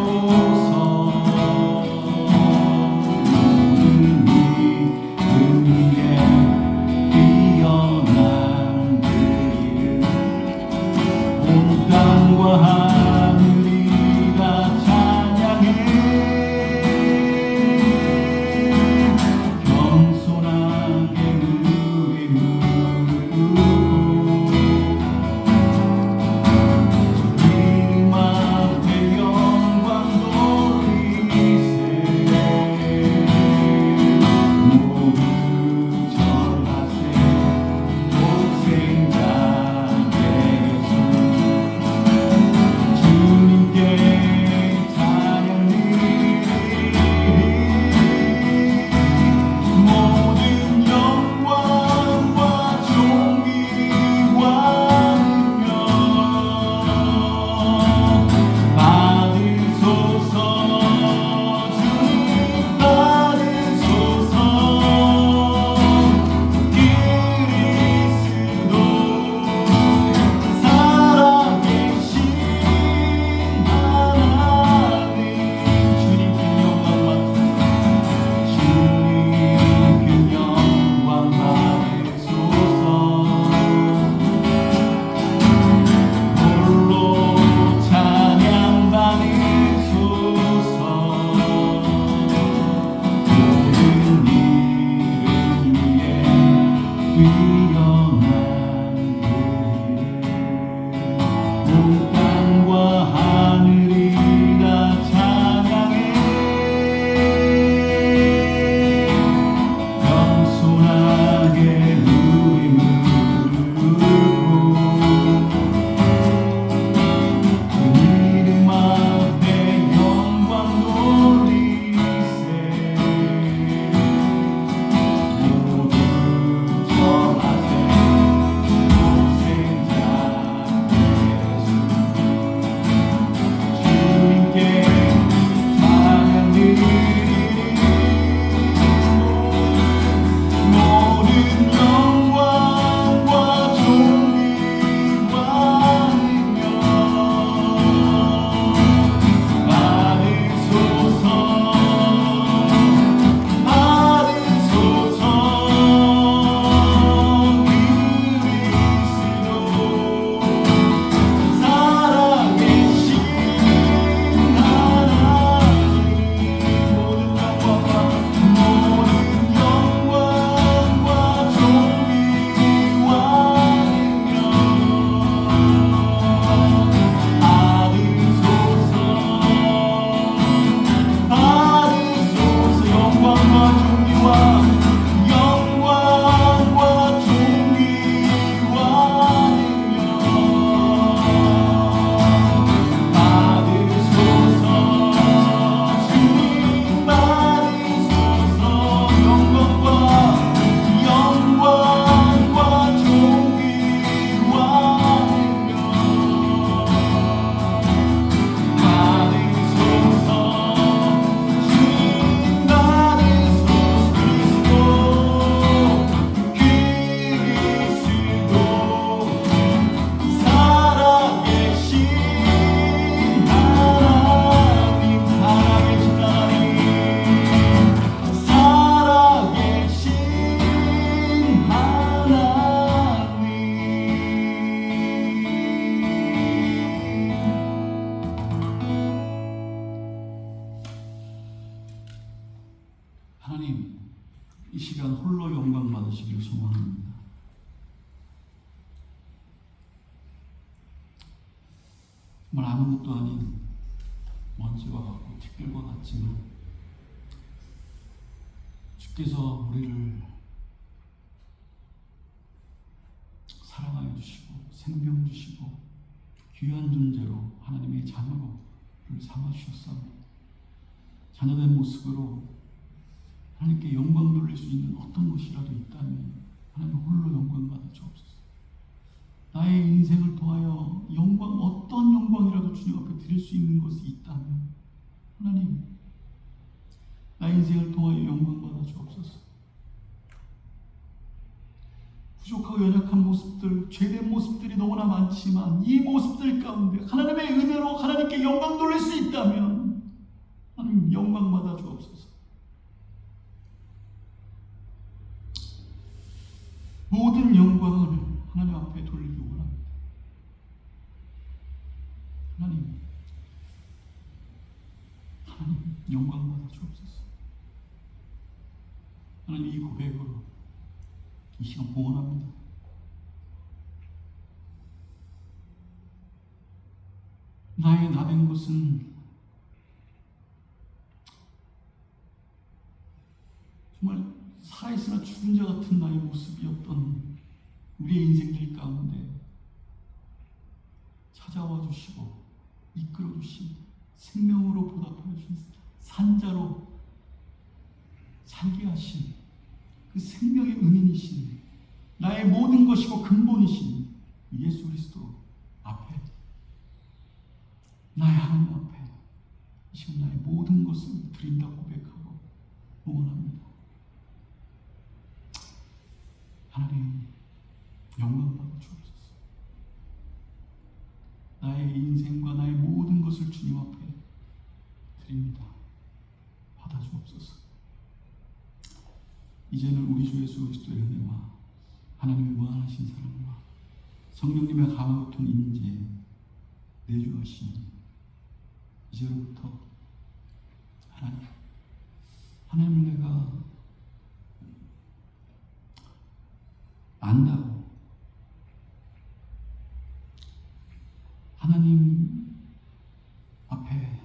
Speaker 1: 하나님, 이 시간 홀로 영광 받으시길 소망합니다. 정말 아무것도 아닌 먼지와 같고 티끌과 같지만 주께서 우리를 사랑하여 주시고 생명 주시고 귀한 존재로 하나님의 자녀를 삼아주셨사옵니다. 자녀된 모습으로 하나님께 영광 돌릴 수 있는 어떤 것이라도 있다면 하나님 홀로 영광 받아 주옵소서. 나의 인생을 통하여 영광, 어떤 영광이라도 주님 앞에 드릴 수 있는 것이 있다면 하나님, 나의 인생을 통하여 영광 받아 주옵소서. 부족하고 연약한 모습들, 죄된 모습들이 너무나 많지만 이 모습들 가운데 하나님의 은혜로 하나님께 영광 돌릴 수 있다면 하나님 영광 받아 주옵소서. 모든 영광을 하나님 앞에 돌리기 원합니다. 하나님 영광 받아 주옵소서. 하나님, 이 고백으로 이 시간 봉헌합니다. 나의 나된 것은 정말 살아있으나 죽은 자 같은 나의 모습이었던 우리의 인생들 가운데 찾아와 주시고 이끌어 주신, 생명으로 보답하여 주신, 산자로 살게 하신 그 생명의 은인이신, 나의 모든 것이고 근본이신 예수 그리스도 앞에, 나의 하나님 앞에 이 시간 나의 모든 것을 드린다 고백하고 응원합니다. 하나님 영광 받아 주옵소서. 나의 인생과 나의 모든 것을 주님 앞에 드립니다. 받아 주옵소서. 이제는 우리 주 예수 그리스도의 은혜와 하나님의 무한하신 사랑과 성령님의 가마같은 임재 내주하시니 이제로부터 하나님을 내가 안다고, 하나님 앞에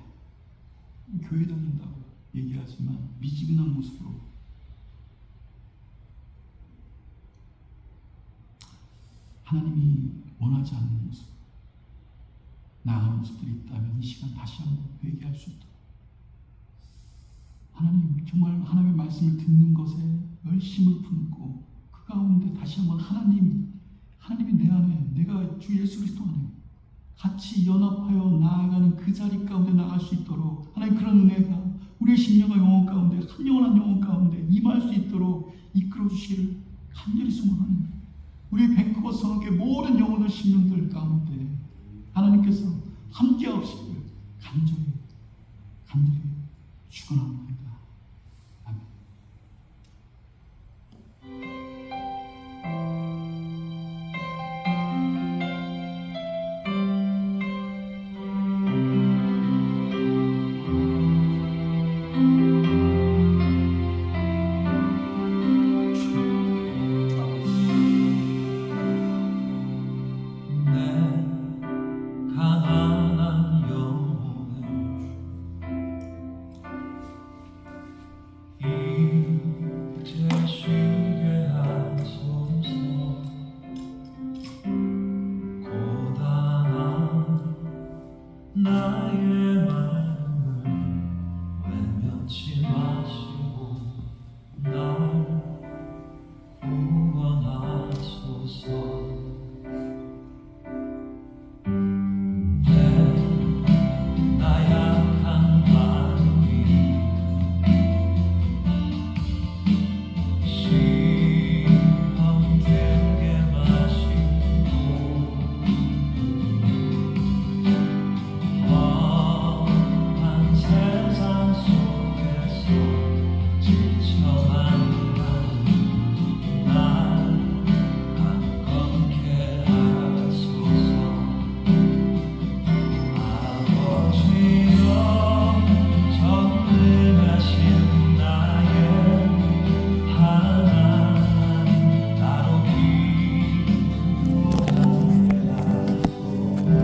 Speaker 1: 교회 다닌다고 얘기하지만 미지근한 모습으로 하나님이 원하지 않는 모습, 나아가는 모습들이 있다면 이 시간 다시 한번 회개할 수 있도록, 하나님 정말 하나님의 말씀을 듣는 것에 열심을 품고 그 가운데 다시 한번 하나님이 내 안에, 내가 주 예수 그리스도 안에 같이 연합하여 나아가는 그 자리 가운데 나갈 수 있도록 하나님, 그런 은혜가 우리의 심령과 영혼 가운데, 한 영혼 한 영혼 가운데 임할 수 있도록 이끌어 주시기를 간절히 소망합니다. 우리 밴쿠버 성교회 모든 영혼의 심령들 가운데 하나님께서 함께 하시기를 간절히 축원합니다.